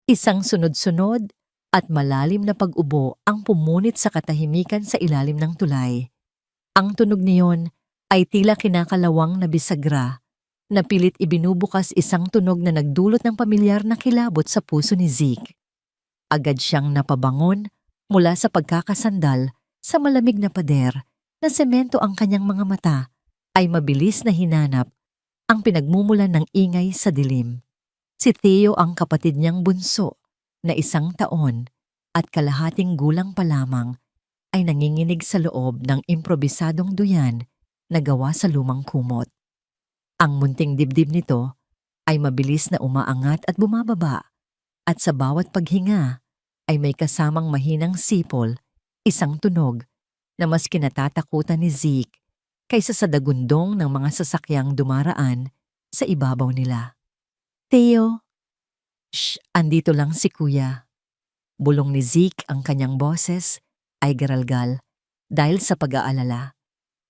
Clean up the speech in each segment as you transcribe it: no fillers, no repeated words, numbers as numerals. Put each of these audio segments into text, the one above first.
Isang sunod-sunod at malalim na pag-ubo ang pumunit sa katahimikan sa ilalim ng tulay. Ang tunog niyon ay tila kinakalawang na bisagra, na pilit ibinubukas isang tunog na nagdulot ng pamilyar na kilabot sa puso ni Zeke. Agad siyang napabangon mula sa pagkakasandal sa malamig na pader na semento ang kanyang mga mata ay mabilis na hinanap ang pinagmumulan ng ingay sa dilim. Si Theo ang kapatid niyang bunso na 1 taon at kalahating gulang pa lamang ay nanginginig sa loob ng improbisadong duyan na gawa sa lumang kumot. Ang munting dibdib nito ay mabilis na umaangat at bumababa at sa bawat paghinga ay may kasamang mahinang sipol, isang tunog na mas kinatatakutan ni Zeke kaysa sa dagundong ng mga sasakyang dumaraan sa ibabaw nila. Theo, shh, andito lang si Kuya. Bulong ni Zeke, ang kanyang boses ay garalgal dahil sa pag-aalala.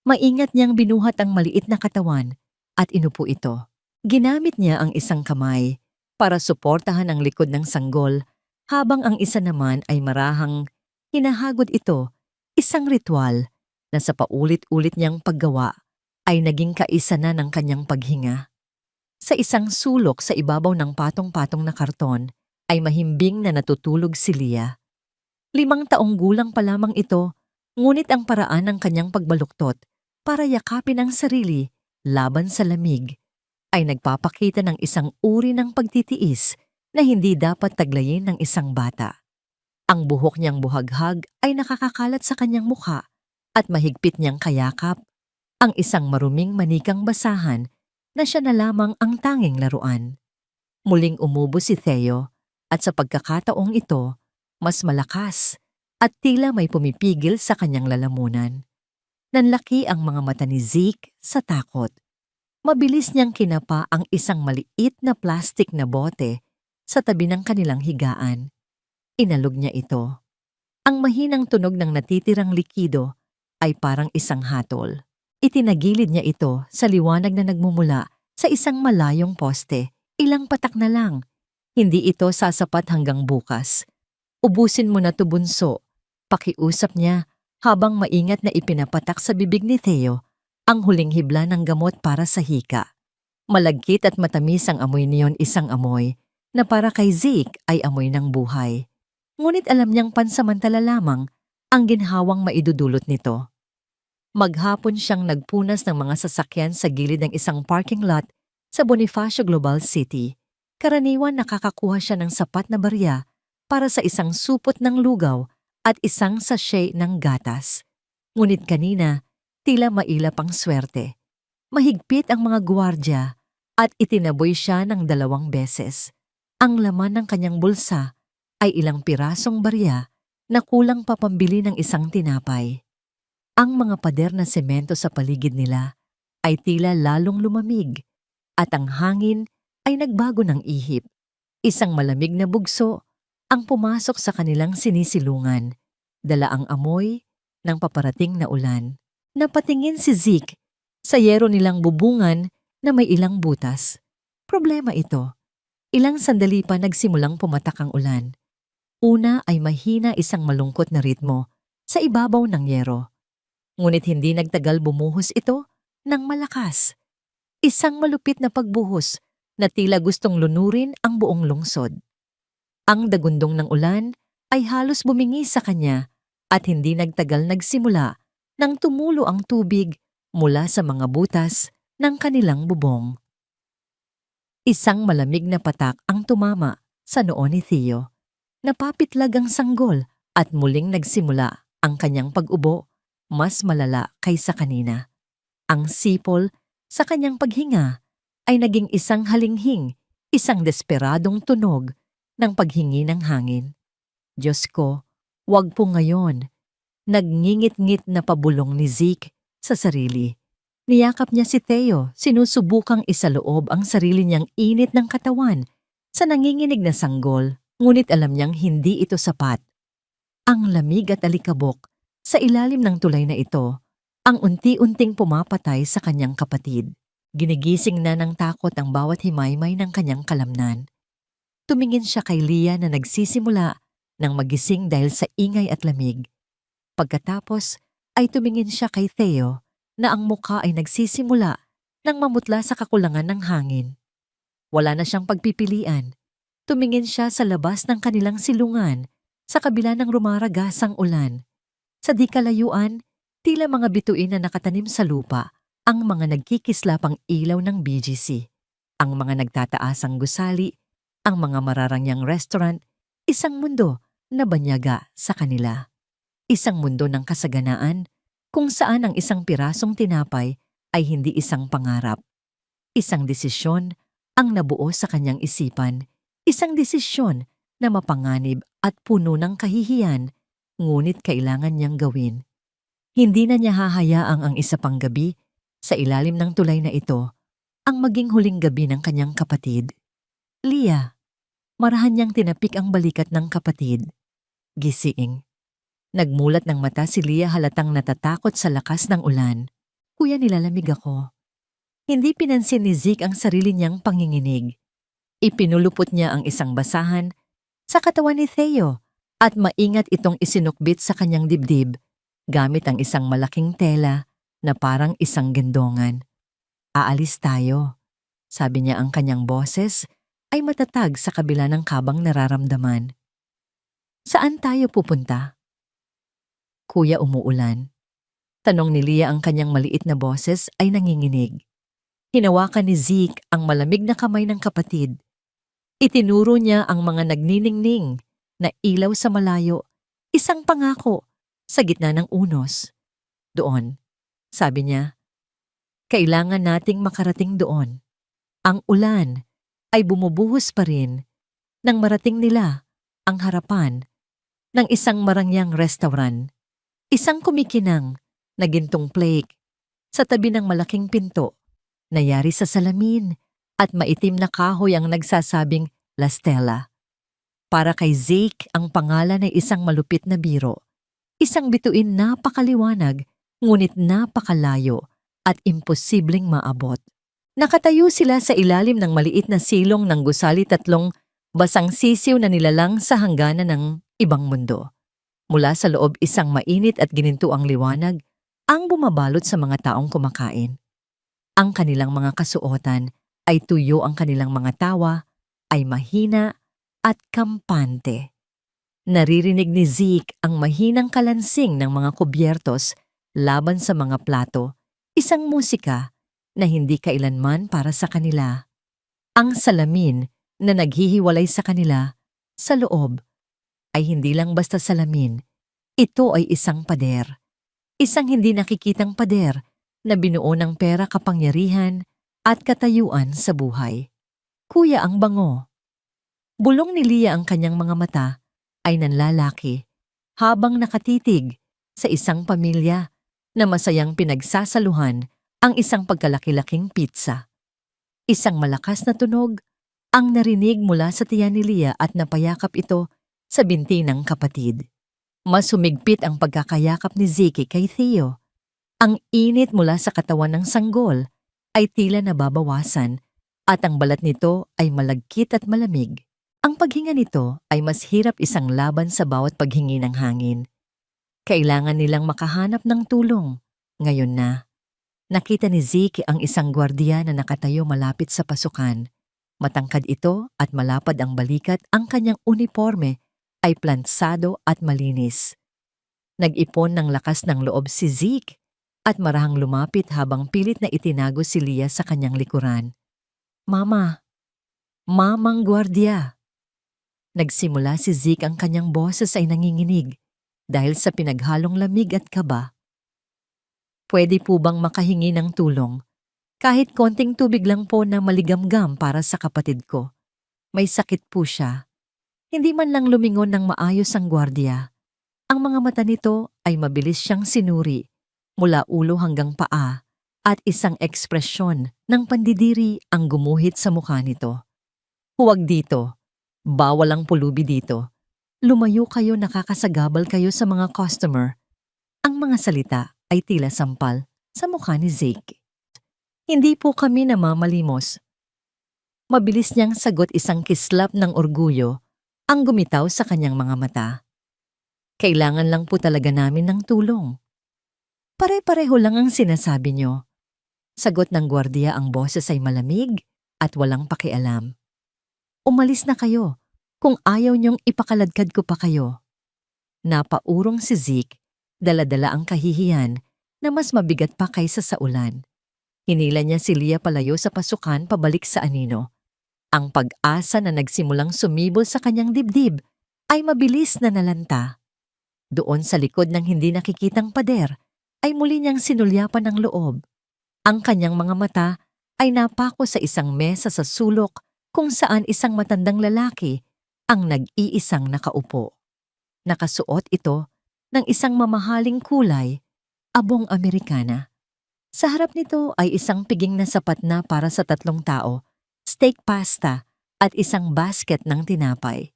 Maingat niyang binuhat ang maliit na katawan at inupo ito. Ginamit niya ang isang kamay para suportahan ang likod ng sanggol habang ang isa naman ay marahang hinahagod ito, isang ritual na sa paulit-ulit niyang paggawa ay naging kaisa na ng kanyang paghinga. Sa isang sulok sa ibabaw ng patong-patong na karton ay mahimbing na natutulog si Leah. 5 taong gulang pa lamang ito, ngunit ang paraan ng kanyang pagbaluktot para yakapin ang sarili laban sa lamig ay nagpapakita ng isang uri ng pagtitiis na hindi dapat taglayin ng isang bata. Ang buhok niyang buhaghag ay nakakakalat sa kanyang mukha at mahigpit niyang kayakap ang isang maruming manikang basahan na siya na lamang ang tanging laruan. Muling umubo si Theo at sa pagkakataong ito, mas malakas at tila may pumipigil sa kanyang lalamunan. Nanlaki ang mga mata ni Zeke sa takot. Mabilis niyang kinapa ang isang maliit na plastik na bote sa tabi ng kanilang higaan. Inalog niya ito. Ang mahinang tunog ng natitirang likido ay parang isang hatol. Itinagilid niya ito sa liwanag na nagmumula sa isang malayong poste. Ilang patak na lang. Hindi ito sasapat hanggang bukas. Ubusin mo na to, bunso. Pakiusap niya habang maingat na ipinapatak sa bibig ni Theo ang huling hibla ng gamot para sa hika. Malagkit at matamis ang amoy niyon, isang amoy na para kay Zeke ay amoy ng buhay. Ngunit alam niyang pansamantala lamang ang ginhawang maidudulot nito. Maghapon siyang nagpunas ng mga sasakyan sa gilid ng isang parking lot sa Bonifacio Global City. Karaniwan nakakakuha siya ng sapat na barya para sa isang supot ng lugaw at isang sachet ng gatas. Ngunit kanina, tila mailap ang swerte. Mahigpit ang mga gwardiya at itinaboy siya ng 2 beses. Ang laman ng kanyang bulsa ay ilang pirasong barya na kulang pa pambili ng isang tinapay. Ang mga pader na semento sa paligid nila ay tila lalong lumamig at ang hangin ay nagbago ng ihip. Isang malamig na bugso ang pumasok sa kanilang sinisilungan, dala ang amoy ng paparating na ulan. Napatingin si Zeke sa yero nilang bubungan na may ilang butas. Problema ito. Ilang sandali pa nagsimulang pumatak ang ulan. Una ay mahina, isang malungkot na ritmo sa ibabaw ng yero. Ngunit hindi nagtagal bumuhos ito ng malakas. Isang malupit na pagbuhos na tila gustong lunurin ang buong lungsod. Ang dagundong ng ulan ay halos bumingi sa kanya at hindi nagtagal nagsimula nang tumulo ang tubig mula sa mga butas ng kanilang bubong. Isang malamig na patak ang tumama sa noo ni Theo. Napapitlag ang sanggol at muling nagsimula ang kanyang pag-ubo, mas malala kaysa kanina. Ang sipol sa kanyang paghinga ay naging isang halinghing, isang desperadong tunog ng paghingi ng hangin. Diyos ko, wag po ngayon. Nagngingit-ngit na pabulong ni Zeke sa sarili. Niyakap niya si Theo, sinusubukang isaloob ang sarili niyang init ng katawan sa nanginginig na sanggol, ngunit alam niyang hindi ito sapat. Ang lamig at alikabok sa ilalim ng tulay na ito, ang unti-unting pumapatay sa kanyang kapatid. Ginigising na ng takot ang bawat himaymay ng kanyang kalamnan. Tumingin siya kay Leah na nagsisimula ng magising dahil sa ingay at lamig. Pagkatapos ay tumingin siya kay Theo na ang mukha ay nagsisimula ng mamutla sa kakulangan ng hangin. Wala na siyang pagpipilian. Tumingin siya sa labas ng kanilang silungan sa kabila ng rumaragasang ulan. Sa di kalayuan, tila mga bituin na nakatanim sa lupa ang mga nagkikislapang ilaw ng BGC, ang mga nagtataasang gusali, ang mga mararangyang restaurant, isang mundo na banyaga sa kanila. Isang mundo ng kasaganaan kung saan ang isang pirasong tinapay ay hindi isang pangarap. Isang desisyon ang nabuo sa kanyang isipan, isang desisyon na mapanganib at puno ng kahihiyan, ngunit kailangan niyang gawin. Hindi na niya hahayaang ang isa pang gabi sa ilalim ng tulay na ito ang maging huling gabi ng kanyang kapatid. Leah, marahan niyang tinapik ang balikat ng kapatid. Gising. Nagmulat ng mata si Leah halatang natatakot sa lakas ng ulan. Kuya, nilalamig ako. Hindi pinansin ni Zeke ang sarili niyang panginginig. Ipinulupot niya ang isang basahan sa katawan ni Theo at maingat itong isinukbit sa kanyang dibdib gamit ang isang malaking tela na parang isang gendongan. Aalis tayo, sabi niya, ang kanyang boses ay matatag sa kabila ng kabang nararamdaman. Saan tayo pupunta? Kuya, umuulan. Tanong ni Leah, ang kanyang maliit na boses ay nanginginig. Hinawakan ni Zeke ang malamig na kamay ng kapatid. Itinuro niya ang mga nagniningning na ilaw sa malayo, isang pangako sa gitna ng unos. Doon, sabi niya, kailangan nating makarating doon. Ang ulan ay bumubuhos pa rin nang marating nila ang harapan ng isang marangyang restaurant. Isang kumikinang na gintong plate sa tabi ng malaking pinto, nayari sa salamin at maitim na kahoy ang nagsasabing La Stella. Para kay Zeke, ang pangalan ay isang malupit na biro. Isang bituin napakaliwanag, ngunit napakalayo at imposibleng maabot. Nakatayo sila sa ilalim ng maliit na silong ng gusali, tatlong basang sisiw na nilalang sa hangganan ng ibang mundo. Mula sa loob, isang mainit at ginintuang liwanag ang bumabalot sa mga taong kumakain. Ang kanilang mga kasuotan ay tuyo, ang kanilang mga tawa ay mahina at kampante. Naririnig ni Zeke ang mahinang kalansing ng mga kubyertos laban sa mga plato, isang musika na hindi kailanman para sa kanila. Ang salamin na naghihiwalay sa kanila sa loob ay hindi lang basta salamin, ito ay isang pader. Isang hindi nakikitang pader na binuo ng pera, kapangyarihan at katayuan sa buhay. Kuya, ang bango. Bulong ni Leah, ang kanyang mga mata ay nanlalaki habang nakatitig sa isang pamilya na masayang pinagsasaluhan ang isang pagkalaki-laking pizza. Isang malakas na tunog ang narinig mula sa tiyan ni Leah at napayakap ito sa binti ng kapatid. Mas humigpit ang pagkakayakap ni Zeke kay Theo. Ang init mula sa katawan ng sanggol ay tila nababawasan at ang balat nito ay malagkit at malamig. Ang paghinga nito ay mas hirap, isang laban sa bawat paghingi ng hangin. Kailangan nilang makahanap ng tulong. Ngayon na, nakita ni Zeke ang isang gwardiya na nakatayo malapit sa pasukan. Matangkad ito at malapad ang balikat, ang kanyang uniforme ay plansado at malinis. Nag-ipon ng lakas ng loob si Zeke at marahang lumapit habang pilit na itinago si Leah sa kanyang likuran. Mama! Mamang gwardiya! Nagsimula si Zeke, ang kanyang boses ay nanginginig dahil sa pinaghalong lamig at kaba. Pwede po bang makahingi ng tulong? Kahit konting tubig lang po na maligamgam para sa kapatid ko. May sakit po siya. Hindi man lang lumingon ng maayos ang gwardiya. Ang mga mata nito ay mabilis siyang sinuri, mula ulo hanggang paa, at isang ekspresyon ng pandidiri ang gumuhit sa mukha nito. Huwag dito. Bawal ang pulubi dito. Lumayo kayo, nakakasagabal kayo sa mga customer. Ang mga salita ay tila sampal sa mukha ni Zeke. Hindi po kami namamalimos. Mabilis niyang sagot, isang kislap ng orgulyo ang gumitaw sa kanyang mga mata. Kailangan lang po talaga namin ng tulong. Pare-pareho lang ang sinasabi niyo. Sagot ng gwardiya, ang boses ay malamig at walang pakialam. Umalis na kayo kung ayaw niyong ipakaladkad ko pa kayo. Napaurong si Zeke, dala-dala ang kahihiyan na mas mabigat pa kaysa sa ulan. Hinila niya si Leah palayo sa pasukan pabalik sa anino. Ang pag-asa na nagsimulang sumibol sa kanyang dibdib ay mabilis na nalanta. Doon sa likod ng hindi nakikitang pader ay muli niyang sinulyapan ng loob. Ang kanyang mga mata ay napako sa isang mesa sa sulok kung saan isang matandang lalaki ang nag-iisang nakaupo. Nakasuot ito ng isang mamahaling kulay, abong Amerikana. Sa harap nito ay isang piging na sapat na para sa 3 tao, steak pasta at isang basket ng tinapay.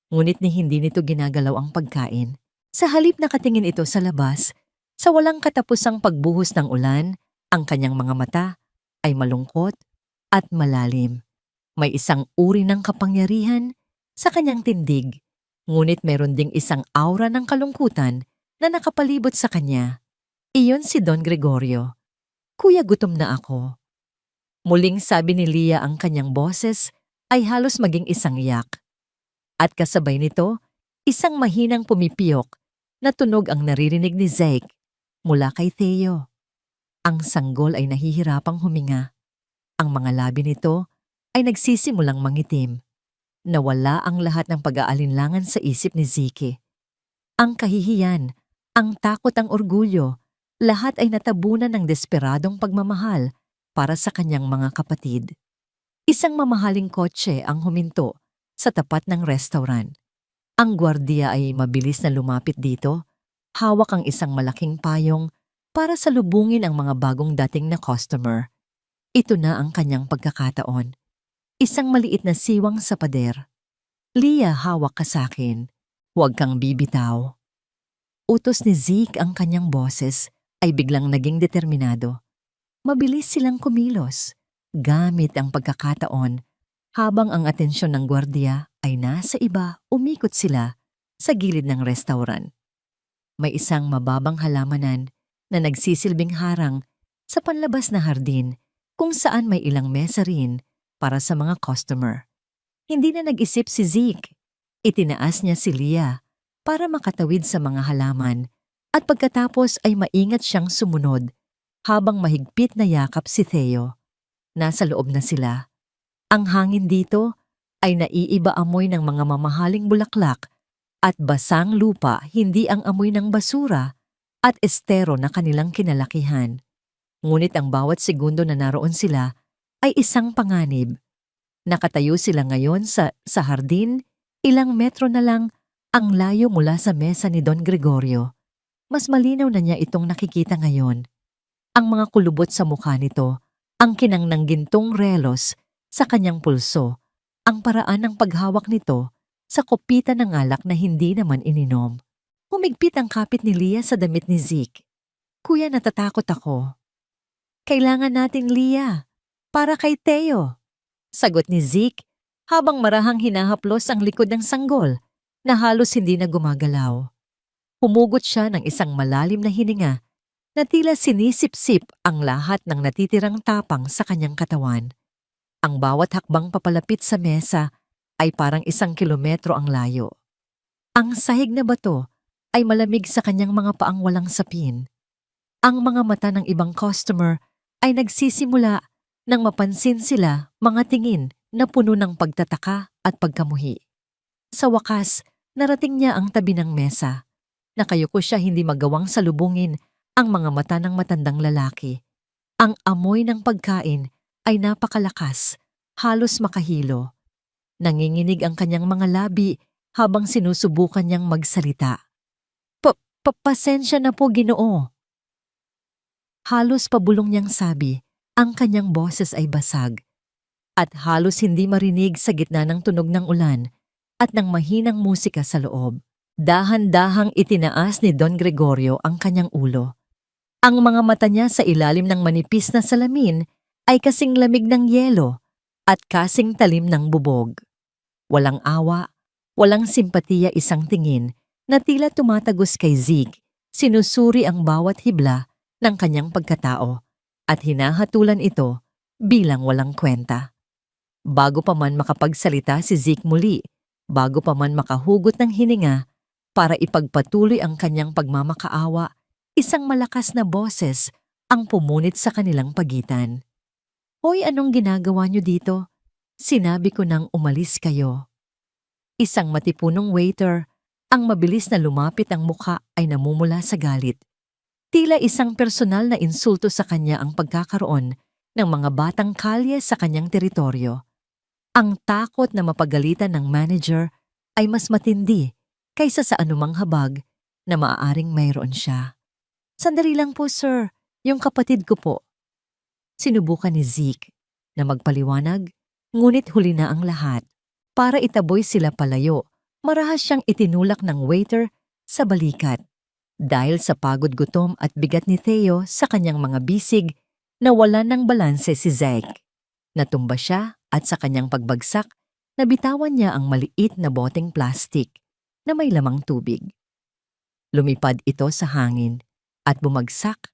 Ngunit hindi nito ginagalaw ang pagkain. Sa halip nakatingin ito sa labas, sa walang katapusang pagbuhos ng ulan, ang kanyang mga mata ay malungkot at malalim. May isang uri ng kapangyarihan sa kanyang tindig, ngunit meron ding isang aura ng kalungkutan na nakapalibot sa kanya. Iyon si Don Gregorio. Kuya, gutom na ako. Muling sabi ni Leah, ang kanyang boses ay halos maging isang yak. At kasabay nito, isang mahinang pumipiyok na tunog ang naririnig ni Zeke mula kay Theo. Ang sanggol ay nahihirapang huminga. Ang mga labi nito ay nagsisimulang mangitim. Nawala ang lahat ng pag-aalinlangan sa isip ni Zeke. Ang kahihiyan, ang takot, ang orgulyo, lahat ay natabunan ng desperadong pagmamahal para sa kanyang mga kapatid. Isang mamahaling kotse ang huminto sa tapat ng restaurant. Ang gwardiya ay mabilis na lumapit dito, hawak ang isang malaking payong para salubungin ang mga bagong dating na customer. Ito na ang kanyang pagkakataon. Isang maliit na siwang sa pader. Leah, hawak ka sakin. Huwag kang bibitaw. Utos ni Zeke, ang kanyang boses ay biglang naging determinado. Mabilis silang kumilos, gamit ang pagkakataon. Habang ang atensyon ng gwardiya ay nasa iba, umikot sila sa gilid ng restaurant. May isang mababang halamanan na nagsisilbing harang sa panlabas na hardin kung saan may ilang mesa rin para sa mga customer. Hindi na nag-isip si Zeke. Itinaas niya si Leah para makatawid sa mga halaman at pagkatapos ay maingat siyang sumunod habang mahigpit na yakap si Theo. Nasa loob na sila. Ang hangin dito ay naiiba amoy ng mga mamahaling bulaklak at basang lupa, hindi ang amoy ng basura at estero na kanilang kinalakihan. Ngunit ang bawat segundo na naroon sila ay isang panganib. Nakatayo sila ngayon sa hardin, ilang metro na lang ang layo mula sa mesa ni Don Gregorio. Mas malinaw na niya itong nakikita ngayon. Ang mga kulubot sa mukha nito, ang kinang ng gintong relos sa kanyang pulso, ang paraan ng paghawak nito sa kopita ng alak na hindi naman ininom. Humigpit ang kapit ni Leah sa damit ni Zeke. Kuya, natatakot ako. Kailangan natin, Leah, para kay Theo. Sagot ni Zeke habang marahang hinahaplos ang likod ng sanggol na halos hindi na gumagalaw. Humugot siya ng isang malalim na hininga na tila sinisip-sip ang lahat ng natitirang tapang sa kanyang katawan. Ang bawat hakbang papalapit sa mesa ay parang 1 kilometro ang layo. Ang sahig na bato ay malamig sa kanyang mga paang walang sapin. Ang mga mata ng ibang customer ay nagsisimula nang mapansin sila, mga tingin na puno ng pagtataka at pagkamuhi. Sa wakas, narating niya ang tabi ng mesa. Nakayuko siya, hindi magawang salubungin ang mga mata ng matandang lalaki. Ang amoy ng pagkain ay napakalakas, halos makahilo. Nanginginig ang kanyang mga labi habang sinusubukan niyang magsalita. Pasensya na po, Ginoo. Halos pabulong niyang sabi, ang kanyang boses ay basag. At halos hindi marinig sa gitna ng tunog ng ulan at ng mahinang musika sa loob. Dahan-dahang itinaas ni Don Gregorio ang kanyang ulo. Ang mga mata niya sa ilalim ng manipis na salamin ay kasing lamig ng yelo at kasing talim ng bubog. Walang awa, walang simpatiya, isang tingin na tila tumatagos kay Zeke. Sinusuri ang bawat hibla ng kanyang pagkatao at hinahatulan ito bilang walang kwenta. Bago pa man makapagsalita si Zeke muli, bago pa man makahugot ng hininga para ipagpatuloy ang kanyang pagmamakaawa, isang malakas na boses ang pumunit sa kanilang pagitan. "Hoy, anong ginagawa niyo dito? Sinabi ko nang umalis kayo." Isang matipunong waiter, ang mabilis na lumapit ang mukha ay namumula sa galit. Tila isang personal na insulto sa kanya ang pagkakaroon ng mga batang kalye sa kanyang teritoryo. Ang takot na mapagalitan ng manager ay mas matindi kaysa sa anumang habag na maaaring mayroon siya. "Sandali lang po, sir. Yung kapatid ko po." Sinubukan ni Zeke na magpaliwanag, ngunit huli na ang lahat. Para itaboy sila palayo, marahas siyang itinulak ng waiter sa balikat. Dahil sa pagod, gutom at bigat ni Theo sa kanyang mga bisig, nawalan ng balanse si Zeke. Natumba siya at sa kanyang pagbagsak, nabitawan niya ang maliit na boteng plastik na may lamang tubig. Lumipad ito sa hangin at bumagsak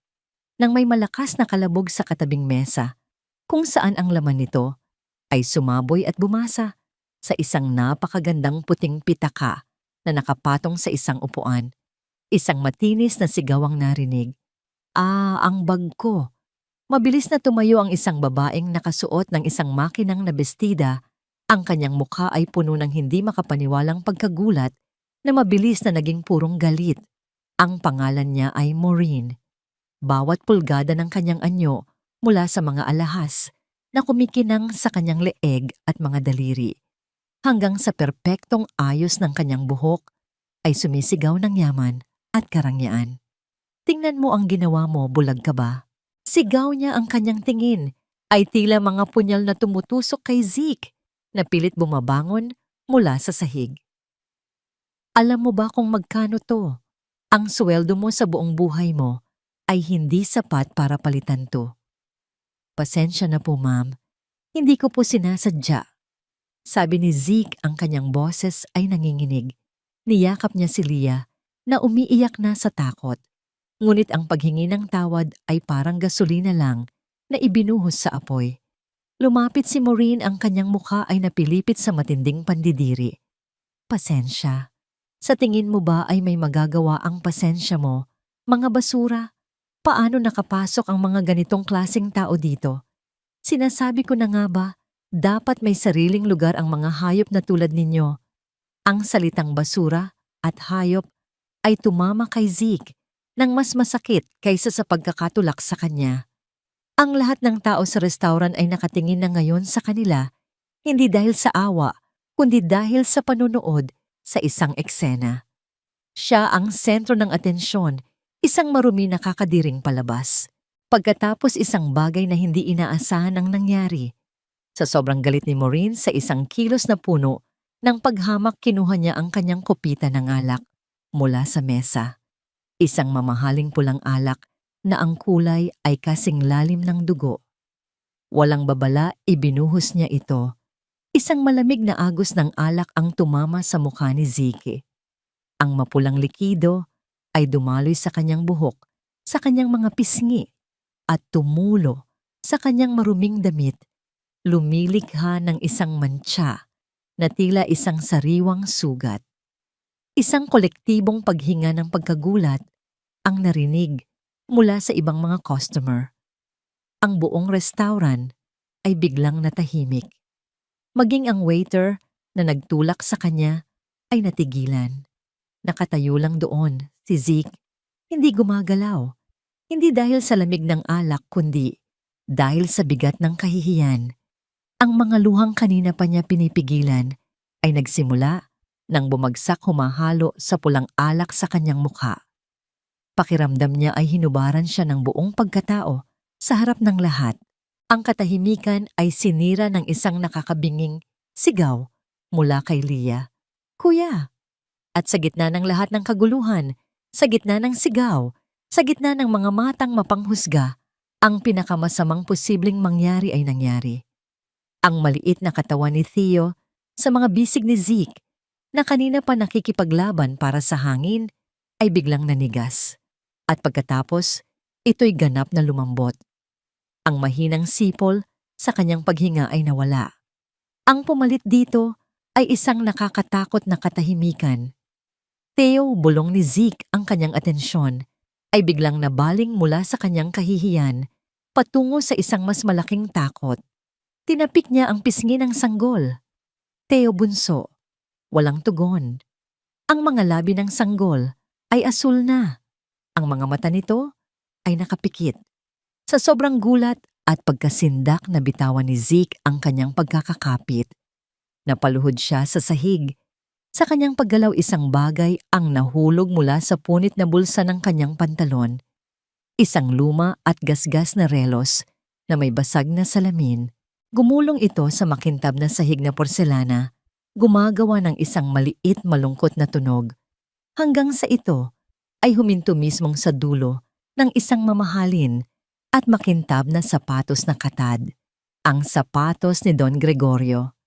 nang may malakas na kalabog sa katabing mesa, kung saan ang laman nito ay sumaboy at bumasa sa isang napakagandang puting pitaka na nakapatong sa isang upuan. Isang matinis na sigaw ang narinig. Ang bag ko." Mabilis na tumayo ang isang babaeng nakasuot ng isang makinang na bestida. Ang kanyang mukha ay puno ng hindi makapaniwalang pagkagulat na mabilis na naging purong galit. Ang pangalan niya ay Maureen. Bawat pulgada ng kanyang anyo mula sa mga alahas na kumikinang sa kanyang leeg at mga daliri, hanggang sa perpektong ayos ng kanyang buhok, ay sumisigaw ng yaman at karangyaan. "Tingnan mo ang ginawa mo, bulag ka ba?" Sigaw niya. Ang kanyang tingin ay tila mga punyal na tumutusok kay Zeke na pilit bumabangon mula sa sahig. "Alam mo ba kung magkano to? Ang sweldo mo sa buong buhay mo ay hindi sapat para palitan to." "Pasensya na po, ma'am. Hindi ko po sinasadya." Sabi ni Zeke. Ang kanyang boses ay nanginginig. Niyakap niya si Leah na umiiyak na sa takot. Ngunit ang paghingi ng tawad ay parang gasolina lang na ibinuhos sa apoy. Lumapit si Maureen. Ang kanyang mukha ay napilipit sa matinding pandidiri. "Pasensya. Sa tingin mo ba ay may magagawa ang pasensya mo? Mga basura. Paano nakapasok ang mga ganitong klaseng tao dito? Sinasabi ko na nga ba, dapat may sariling lugar ang mga hayop na tulad ninyo." Ang salitang basura at hayop ay tumama kay Zeke nang mas masakit kaysa sa pagkakatulak sa kanya. Ang lahat ng tao sa restaurant ay nakatingin na ngayon sa kanila, hindi dahil sa awa, kundi dahil sa panunood sa isang eksena. Siya ang sentro ng atensyon, isang marumi na kakadiring palabas. Pagkatapos isang bagay na hindi inaasahan ang nangyari. Sa sobrang galit ni Maureen sa isang kilos na puno, ng paghamak kinuha niya ang kanyang kopita ng alak mula sa mesa. Isang mamahaling pulang alak na ang kulay ay kasing lalim ng dugo. Walang babala, ibinuhos niya ito. Isang malamig na agos ng alak ang tumama sa mukha ni Zeke. Ang mapulang likido ay dumaloy sa kanyang buhok, sa kanyang mga pisngi, at tumulo sa kanyang maruming damit. Lumilikha ng isang mantsa na tila isang sariwang sugat. Isang kolektibong paghinga ng pagkagulat ang narinig mula sa ibang mga customer. Ang buong restaurant ay biglang natahimik. Maging ang waiter na nagtulak sa kanya ay natigilan. Nakatayo lang doon si Zeke, hindi gumagalaw. Hindi dahil sa lamig ng alak, kundi dahil sa bigat ng kahihiyan. Ang mga luhang kanina pa niya pinipigilan ay nagsimula nang bumagsak humahalo sa pulang alak sa kanyang mukha. Pakiramdam niya ay hinubaran siya ng buong pagkatao sa harap ng lahat. Ang katahimikan ay sinira ng isang nakakabinging sigaw mula kay Leah. "Kuya!" At sa gitna ng lahat ng kaguluhan, sa gitna ng sigaw, sa gitna ng mga matang mapanghusga, ang pinakamasamang posibleng mangyari ay nangyari. Ang maliit na katawan ni Theo sa mga bisig ni Zeke na kanina pa nakikipaglaban para sa hangin ay biglang nanigas. At pagkatapos, ito'y ganap na lumambot. Ang mahinang sipol sa kanyang paghinga ay nawala. Ang pumalit dito ay isang nakakatakot na katahimikan. Theo, bulong ni Zeke ang kanyang atensyon, ay biglang nabaling mula sa kanyang kahihiyan patungo sa isang mas malaking takot. Tinapik niya ang pisngi ng sanggol. Theo, bunso. Walang tugon. Ang mga labi ng sanggol ay asul na. Ang mga mata nito ay nakapikit. Sa sobrang gulat at pagkasindak na bitawan ni Zeke ang kanyang pagkakakapit, napaluhod siya sa sahig. Sa kanyang paggalaw, isang bagay ang nahulog mula sa punit na bulsa ng kanyang pantalon. Isang luma at gasgas na relos na may basag na salamin. Gumulong ito sa makintab na sahig na porselana, gumagawa ng isang maliit malungkot na tunog. Hanggang sa ito ay huminto mismong sa dulo ng isang mamahalin at makintab na sapatos na katad. Ang sapatos ni Don Gregorio.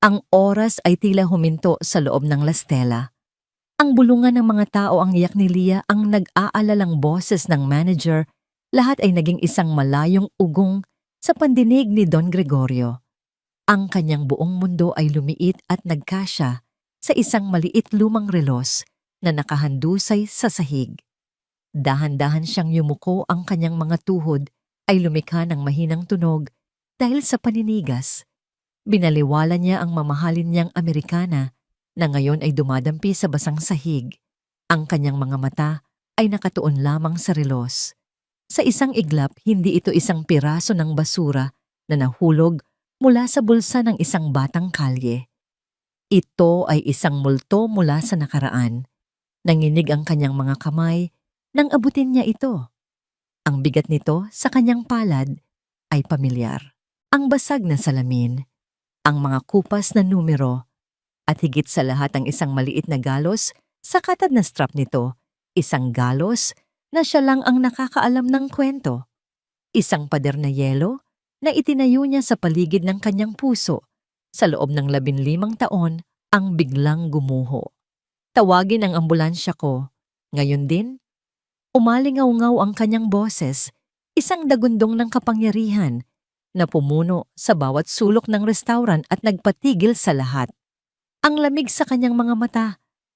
Ang oras ay tila huminto sa loob ng lastela. Ang bulungan ng mga tao, ang iyak ni Leah, ang nag-aalalang boses ng manager, lahat ay naging isang malayong ugong sa pandinig ni Don Gregorio. Ang kanyang buong mundo ay lumiit at nagkasya sa isang maliit lumang relos na nakahandusay sa sahig. Dahan-dahan siyang yumuko, ang kanyang mga tuhod ay lumikha ng mahinang tunog dahil sa paninigas. Binaliwala niya ang mamahalin niyang Amerikana na ngayon ay dumadampi sa basang sahig. Ang kanyang mga mata ay nakatuon lamang sa relos. Sa isang iglap, hindi ito isang piraso ng basura na nahulog mula sa bulsa ng isang batang kalye. Ito ay isang multo mula sa nakaraan. Nanginig ang kanyang mga kamay nang abutin niya ito. Ang bigat nito sa kanyang palad ay pamilyar. Ang basag na salamin, ang mga kupas na numero, at higit sa lahat ang isang maliit na galos sa katad na strap nito, isang galos na siya lang ang nakakaalam ng kwento. Isang pader na yelo na itinayo niya sa paligid ng kanyang puso. Sa loob ng 15 taon, ang biglang gumuho. Tawagin ang ambulansya ko. Ngayon din, umalingaw-ngaw ang kanyang boses, isang dagundong ng kapangyarihan na pumuno sa bawat sulok ng restaurant at nagpatigil sa lahat. Ang lamig sa kanyang mga mata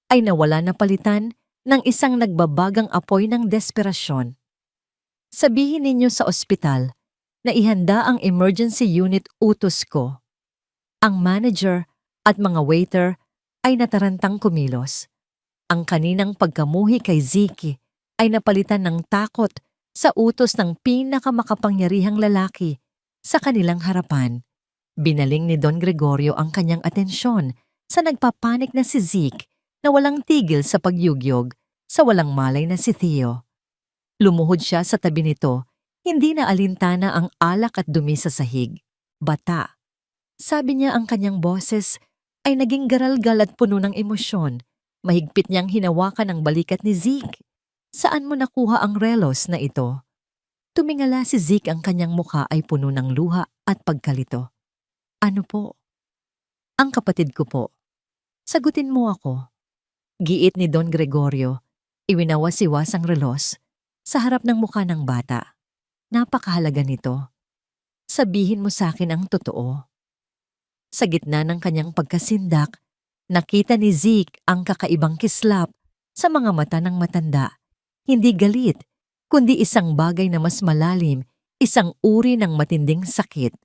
ay nawala na palitan ng isang nagbabagang apoy ng desperasyon. Sabihin ninyo sa ospital na ihanda ang emergency unit, utos ko. Ang manager at mga waiter ay natarantang kumilos. Ang kaninang pagkamuhi kay Zeke ay napalitan ng takot sa utos ng pinakamakapangyarihang lalaki sa kanilang harapan. Binaling ni Don Gregorio ang kanyang atensyon sa nagpapanik na si Zeke na walang tigil sa pagyugyog sa walang malay na si Theo. Lumuhod siya sa tabi nito, hindi na alintana ang alak at dumi sa sahig. Bata. Sabi niya, ang kanyang boses ay naging garalgal at puno ng emosyon. Mahigpit niyang hinawakan ang balikat ni Zeke. Saan mo nakuha ang relos na ito? Tumingala si Zeke, ang kanyang mukha ay puno ng luha at pagkalito. Ano po? Ang kapatid ko po. Sagutin mo ako. Giit ni Don Gregorio. Iwinawasiwas ang relos sa harap ng mukha ng bata. Napakahalaga nito. Sabihin mo sa akin ang totoo. Sa gitna ng kanyang pagkasindak, nakita ni Zeke ang kakaibang kislap sa mga mata ng matanda. Hindi galit, kundi isang bagay na mas malalim, isang uri ng matinding sakit.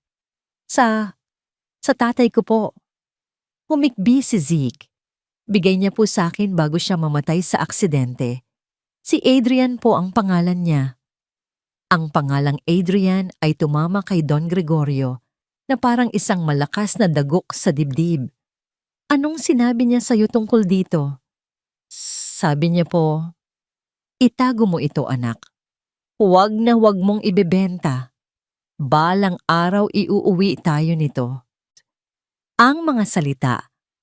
Sa tatay ko po. Humikbi si Zeke. Bigay niya po sa akin bago siya mamatay sa aksidente. Si Adrian po ang pangalan niya. Ang pangalang Adrian ay tumama kay Don Gregorio na parang isang malakas na dagok sa dibdib. Anong sinabi niya sa'yo tungkol dito? Sabi niya po, itago mo ito, anak. Huwag na huwag mong ibebenta. Balang araw iuuwi tayo nito. Ang mga salita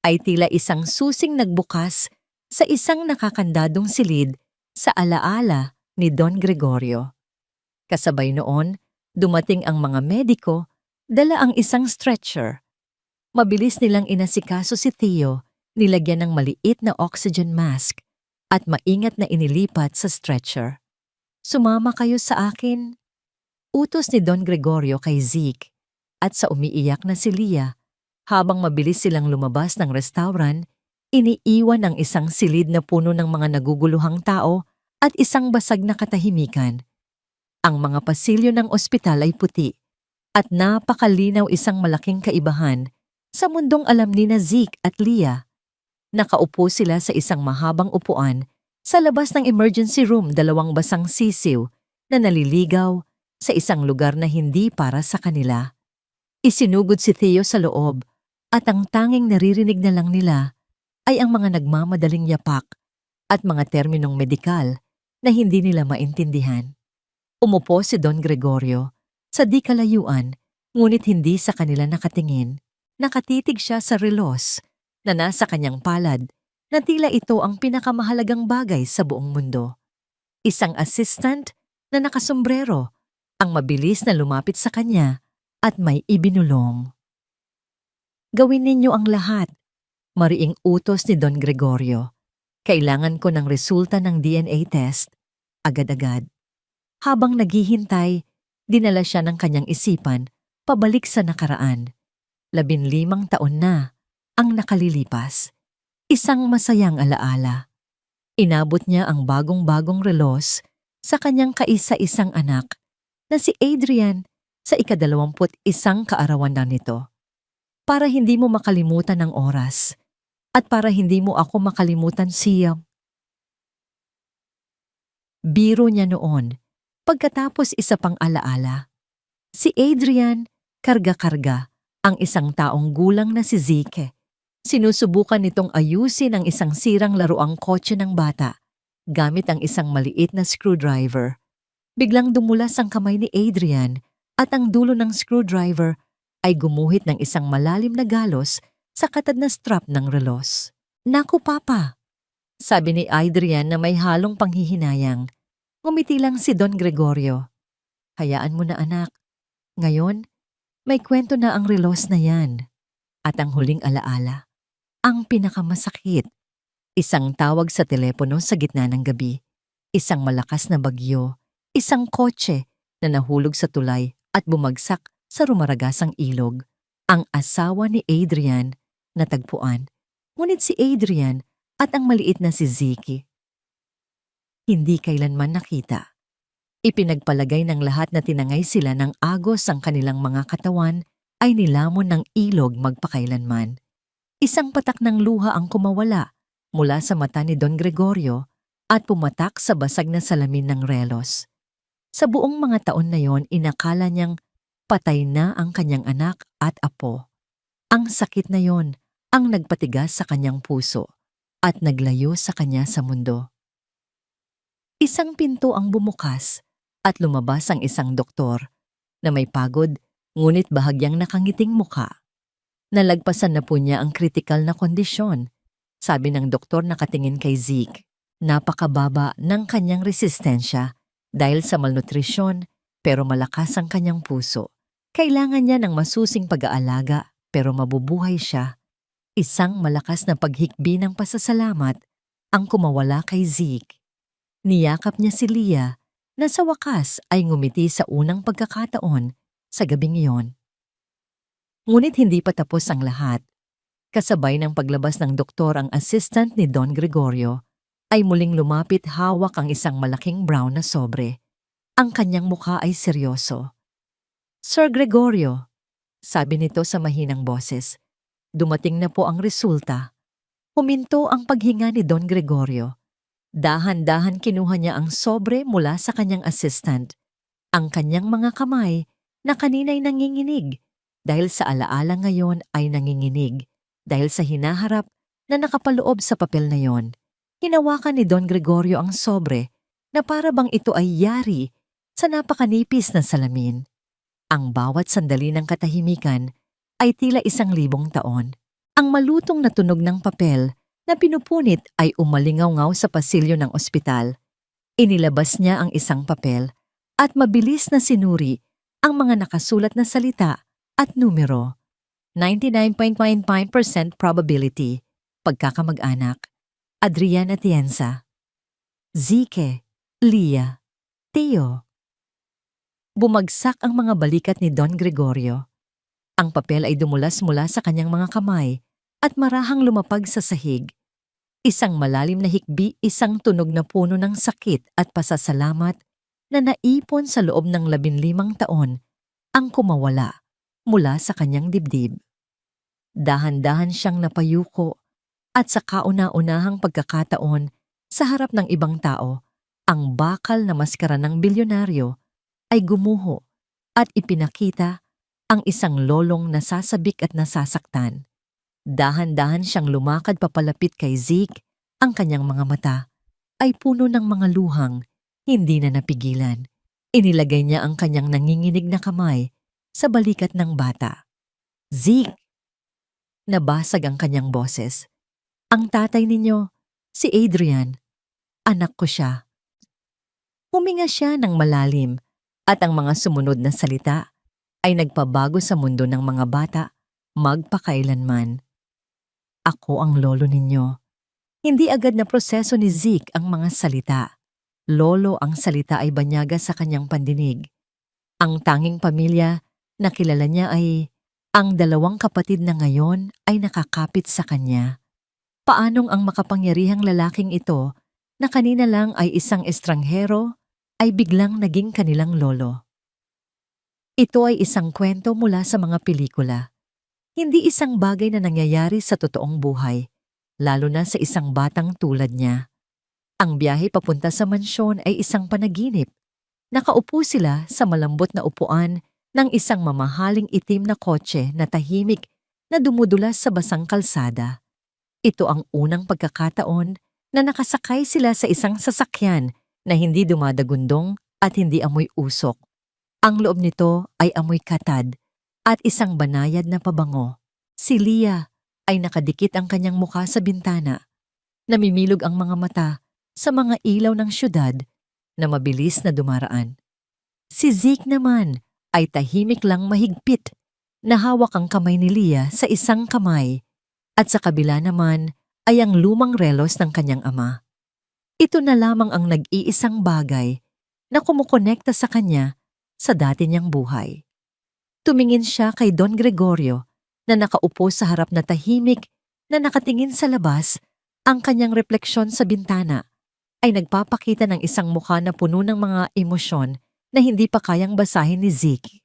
ay tila isang susing nagbukas sa isang nakakandadong silid sa alaala ni Don Gregorio. Kasabay noon, dumating ang mga mediko Dala ang isang stretcher. Mabilis nilang inasikaso si Theo, nilagyan ng maliit na oxygen mask at maingat na inilipat sa stretcher. Sumama kayo sa akin. Utos ni Don Gregorio kay Zeke at sa umiiyak na si Leah. Habang mabilis silang lumabas ng restaurant, iniiwan ang isang silid na puno ng mga naguguluhang tao at isang basag na katahimikan. Ang mga pasilyo ng ospital ay puti at napakalinaw, isang malaking kaibahan sa mundong alam ni na Zeke at Leah. Nakaupo sila sa isang mahabang upuan sa labas ng emergency room, dalawang basang sisiw na naliligaw sa isang lugar na hindi para sa kanila. Isinugod si Theo sa loob at ang tanging naririnig na lang nila ay ang mga nagmamadaling yapak at mga terminong medikal na hindi nila maintindihan. Umupo si Don Gregorio sa di kalayuan, ngunit hindi sa kanila nakatingin. Nakatitig siya sa relos na nasa kanyang palad na tila ito ang pinakamahalagang bagay sa buong mundo. Isang assistant na nakasombrero ang mabilis na lumapit sa kanya at may ibinulong. Gawin ninyo ang lahat, mariing utos ni Don Gregorio. Kailangan ko ng resulta ng DNA test, agad-agad. Habang naghihintay, dinala siya ng kanyang isipan pabalik sa nakaraan. 15 taon na ang nakalilipas. Isang masayang alaala. Inabot niya ang bagong-bagong relos sa kanyang kaisa-isang anak na si Adrian sa ika-21 kaarawan na nito. Para hindi mo makalimutan ang oras at para hindi mo ako makalimutan siya. Biro niya noon, pagkatapos isa pang alaala. Si Adrian, karga-karga, ang isang taong gulang na si Zeke. Sinusubukan nitong ayusin ang isang sirang laruang kotse ng bata gamit ang isang maliit na screwdriver. Biglang dumulas ang kamay ni Adrian at ang dulo ng screwdriver ay gumuhit ng isang malalim na galos sa katad na strap ng relos. "Naku, Papa," sabi ni Adrian na may halong panghihinayang. Ngumiti lang si Don Gregorio. "Hayaan mo na, anak. Ngayon, may kwento na ang relos na yan." At ang huling alaala, ang pinakamasakit. Isang tawag sa telepono sa gitna ng gabi. Isang malakas na bagyo. Isang kotse na nahulog sa tulay at bumagsak sa rumaragasang ilog. Ang asawa ni Adrian natagpuan. Ngunit si Adrian at ang maliit na si Zeke hindi kailanman nakita. Ipinagpalagay ng lahat na tinangay sila ng agos ang kanilang mga katawan ay nilamon ng ilog magpakailanman. Isang patak ng luha ang kumawala mula sa mata ni Don Gregorio at pumatak sa basag na salamin ng relos. Sa buong mga taon na yon, inakala niyang patay na ang kanyang anak at apo. Ang sakit na yon ang nagpatigas sa kanyang puso at naglayo sa kanya sa mundo. Isang pinto ang bumukas at lumabas ang isang doktor na may pagod ngunit bahagyang nakangiting muka. Nalagpasan na po niya ang kritikal na kondisyon, sabi ng doktor nakatingin kay Zeke. Napakababa ng kanyang resistensya dahil sa malnutrisyon pero malakas ang kanyang puso. Kailangan niya ng masusing pag-aalaga pero mabubuhay siya. Isang malakas na paghikbi ng pasasalamat ang kumawala kay Zeke. Niyakap niya si Leah na sa wakas ay ngumiti sa unang pagkakataon sa gabing iyon. Ngunit hindi pa tapos ang lahat. Kasabay ng paglabas ng doktor, ang assistant ni Don Gregorio ay muling lumapit, hawak ang isang malaking brown na sobre. Ang kanyang mukha ay seryoso. "Sir Gregorio," sabi nito sa mahinang boses, "dumating na po ang resulta." Huminto ang paghinga ni Don Gregorio. Dahan-dahan kinuha niya ang sobre mula sa kanyang assistant. Ang kanyang mga kamay na kanina'y nanginginig dahil sa alaala ngayon ay nanginginig dahil sa hinaharap na nakapaloob sa papel na yon. Hinawakan ni Don Gregorio ang sobre na para bang ito ay yari sa napakanipis na salamin. Ang bawat sandali ng katahimikan ay tila 1,000 taon. Ang malutong na tunog ng papel na pinupunit ay umalingaw-ngaw sa pasilyo ng ospital. Inilabas niya ang isang papel at mabilis na sinuri ang mga nakasulat na salita at numero. 99.95% probability. Pagkakamag-anak. Adrian Atienza. Zeke, Lia, Teo. Bumagsak ang mga balikat ni Don Gregorio. Ang papel ay dumulas mula sa kanyang mga kamay at marahang lumapag sa sahig. Isang malalim na hikbi, isang tunog na puno ng sakit at pasasalamat na naipon sa loob ng 15 taon ang kumawala mula sa kanyang dibdib. Dahan-dahan siyang napayuko at sa kauna-unahang pagkakataon sa harap ng ibang tao, ang bakal na maskara ng bilyonaryo ay gumuho at ipinakita ang isang lolong nasasabik at nasasaktan. Dahan-dahan siyang lumakad papalapit kay Zeke, ang kanyang mga mata ay puno ng mga luhang hindi na napigilan. Inilagay niya ang kanyang nanginginig na kamay sa balikat ng bata. Zeke! Nabasag ang kanyang boses. Ang tatay ninyo, si Adrian. Anak ko siya. Huminga siya ng malalim at ang mga sumunod na salita ay nagpabago sa mundo ng mga bata magpakailanman. Ako ang lolo ninyo. Hindi agad na proseso ni Zeke ang mga salita. Lolo ang salita ay banyaga sa kanyang pandinig. Ang tanging pamilya na kilala niya ay ang 2 kapatid na ngayon ay nakakapit sa kanya. Paanong ang makapangyarihang lalaking ito na kanina lang ay isang estranghero ay biglang naging kanilang lolo? Ito ay isang kwento mula sa mga pelikula. Hindi isang bagay na nangyayari sa totoong buhay, lalo na sa isang batang tulad niya. Ang biyahe papunta sa mansyon ay isang panaginip. Nakaupo sila sa malambot na upuan ng isang mamahaling itim na kotse na tahimik na dumudulas sa basang kalsada. Ito ang unang pagkakataon na nakasakay sila sa isang sasakyan na hindi dumadagundong at hindi amoy usok. Ang loob nito ay amoy katad at isang banayad na pabango. Si Lia ay nakadikit ang kanyang mukha sa bintana. Namimilog ang mga mata sa mga ilaw ng syudad na mabilis na dumaraan. Si Zeke naman ay tahimik lang mahigpit na hawak ang kamay ni Lia sa isang kamay at sa kabila naman ay ang lumang relos ng kanyang ama. Ito na lamang ang nag-iisang bagay na kumukonekta sa kanya sa dati niyang buhay. Tumingin siya kay Don Gregorio na nakaupo sa harap na tahimik na nakatingin sa labas. Ang kanyang refleksyon sa bintana ay nagpapakita ng isang mukha na puno ng mga emosyon na hindi pa kayang basahin ni Zeke.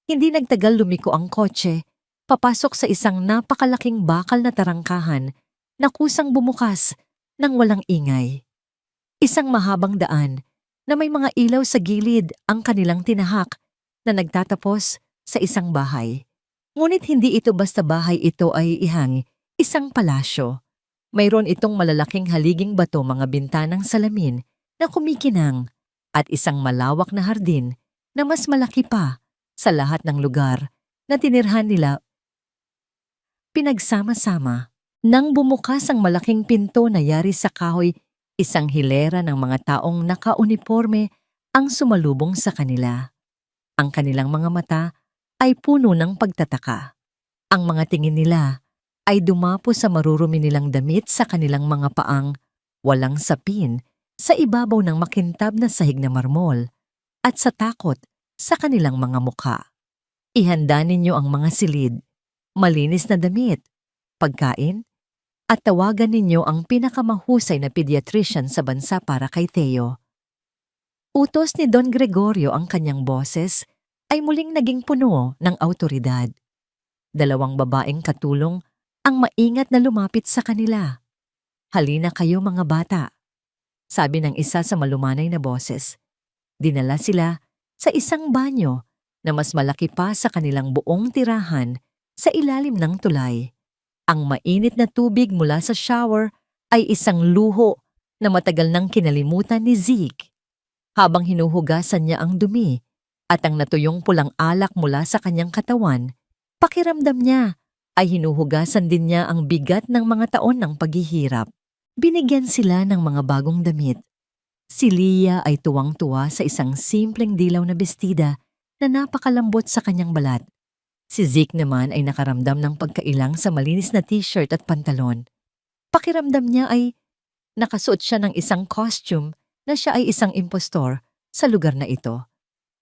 Hindi nagtagal lumiko ang kotse, papasok sa isang napakalaking bakal na tarangkahan na kusang bumukas ng walang ingay. Isang mahabang daan na may mga ilaw sa gilid ang kanilang tinahak na nagtatapos sa isang bahay. Ngunit hindi ito basta bahay, ito ay isang palasyo. Mayroon itong malalaking haliging bato, mga bintanang salamin na kumikinang at isang malawak na hardin na mas malaki pa sa lahat ng lugar na tinirhan nila. Pinagsama-sama, nang bumukas ang malaking pinto na yari sa kahoy, isang hilera ng mga taong nakauniporme ang sumalubong sa kanila. Ang kanilang mga mata ay puno ng pagtataka. Ang mga tingin nila ay dumapo sa marurumi nilang damit sa kanilang mga paang walang sapin sa ibabaw ng makintab na sahig na marmol at sa takot sa kanilang mga mukha. Ihanda ninyo ang mga silid, malinis na damit, pagkain, at tawagan ninyo ang pinakamahusay na pediatrician sa bansa para kay Teo. Utos ni Don Gregorio, ang kanyang boses ay muling naging puno ng awtoridad. 2 babaeng katulong ang maingat na lumapit sa kanila. Halina kayo mga bata, sabi ng isa sa malumanay na boses. Dinala sila sa isang banyo na mas malaki pa sa kanilang buong tirahan sa ilalim ng tulay. Ang mainit na tubig mula sa shower ay isang luho na matagal nang kinalimutan ni Zeke. Habang hinuhugasan niya ang dumi at ang natuyong pulang alak mula sa kanyang katawan, pakiramdam niya ay hinuhugasan din niya ang bigat ng mga taon ng paghihirap. Binigyan sila ng mga bagong damit. Si Lia ay tuwang-tuwa sa isang simpleng dilaw na bestida na napakalambot sa kanyang balat. Si Zeke naman ay nakaramdam ng pagkailang sa malinis na t-shirt at pantalon. Pakiramdam niya ay nakasuot siya ng isang costume na siya ay isang impostor sa lugar na ito.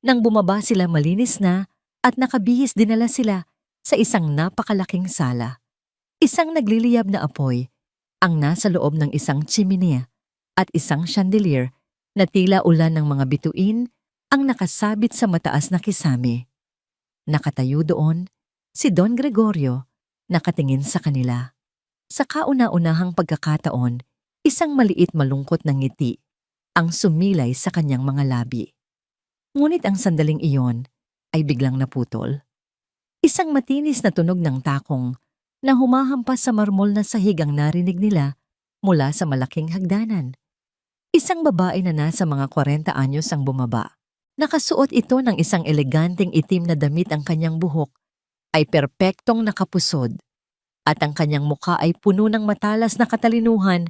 Nang bumaba sila malinis na at nakabihis dinala sila sa isang napakalaking sala. Isang nagliliyab na apoy ang nasa loob ng isang chimenea at isang chandelier na tila ulan ng mga bituin ang nakasabit sa mataas na kisame. Nakatayo doon si Don Gregorio, nakatingin sa kanila. Sa kauna-unahang pagkakataon, isang maliit malungkot na ngiti ang sumilay sa kanyang mga labi. Ngunit ang sandaling iyon ay biglang naputol. Isang matinis na tunog ng takong na humahampas sa marmol na sahig ang narinig nila mula sa malaking hagdanan. Isang babae na nasa mga 40 anyos ang bumaba. Nakasuot ito ng isang eleganteng itim na damit, ang kanyang buhok ay perpektong nakapusod at ang kanyang mukha ay puno ng matalas na katalinuhan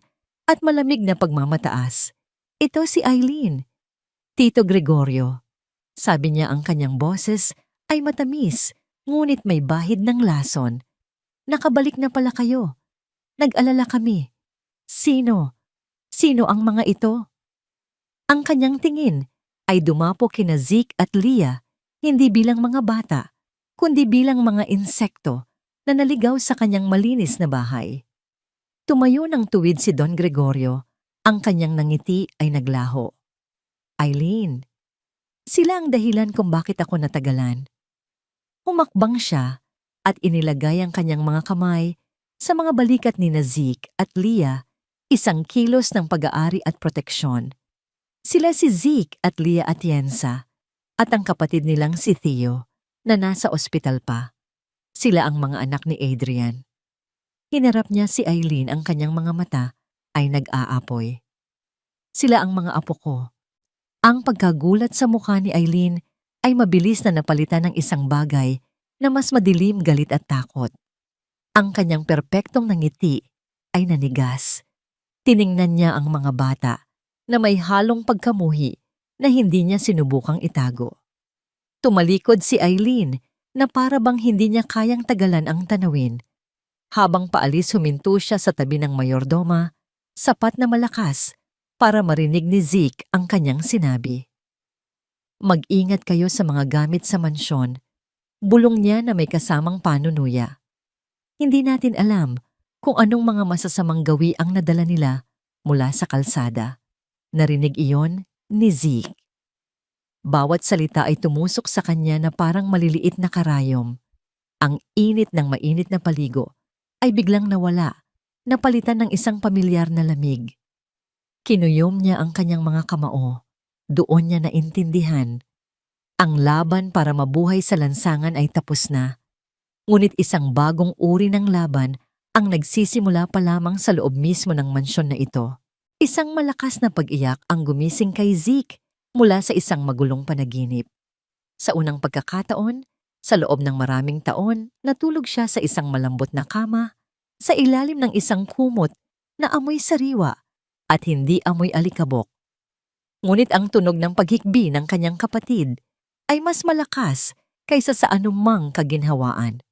at malamig na pagmamataas. Ito si Eileen, Tito Gregorio. Sabi niya, ang kanyang boses ay matamis ngunit may bahid ng lason. Nakabalik na pala kayo. Nag-alala kami. Sino? Sino ang mga ito? Ang kanyang tingin ay dumapo kina Zeke at Leah, hindi bilang mga bata, kundi bilang mga insekto na naligaw sa kanyang malinis na bahay. Tumayo ng tuwid si Don Gregorio, ang kanyang nangiti ay naglaho. Eileen, sila ang dahilan kung bakit ako natagalan. Humakbang siya at inilagay ang kanyang mga kamay sa mga balikat ni Zeke at Leah, isang kilos ng pag-aari at proteksyon. Sila si Zeke at Leah Atienza at ang kapatid nilang si Theo na nasa ospital pa. Sila ang mga anak ni Adrian. Hinarap niya si Eileen, ang kanyang mga mata ay nag-aapoy. Sila ang mga apo ko. Ang pagkagulat sa mukha ni Eileen ay mabilis na napalitan ng isang bagay na mas madilim, galit at takot. Ang kanyang perpektong ngiti ay nanigas. Tiningnan niya ang mga bata na may halong pagkamuhi na hindi niya sinubukang itago. Tumalikod si Eileen na para bang hindi niya kayang tagalan ang tanawin. Habang paalis, huminto siya sa tabi ng mayordoma, sapat na malakas para marinig ni Zeke ang kanyang sinabi. Mag-ingat kayo sa mga gamit sa mansyon. Bulong niya na may kasamang panunuya. Hindi natin alam kung anong mga masasamang gawi ang nadala nila mula sa kalsada. Narinig iyon ni Zeke. Bawat salita ay tumusok sa kanya na parang maliliit na karayom. Ang init ng mainit na paligo ay biglang nawala, napalitan ng isang pamilyar na lamig. Kinuyom niya ang kanyang mga kamao. Doon niya naintindihan. Ang laban para mabuhay sa lansangan ay tapos na. Ngunit isang bagong uri ng laban ang nagsisimula pa lamang sa loob mismo ng mansyon na ito. Isang malakas na pag-iyak ang gumising kay Zeke mula sa isang magulong panaginip. Sa unang pagkakataon, sa loob ng maraming taon, natulog siya sa isang malambot na kama, sa ilalim ng isang kumot na amoy sariwa at hindi amoy alikabok. Ngunit ang tunog ng paghikbi ng kanyang kapatid ay mas malakas kaysa sa anumang kaginhawaan.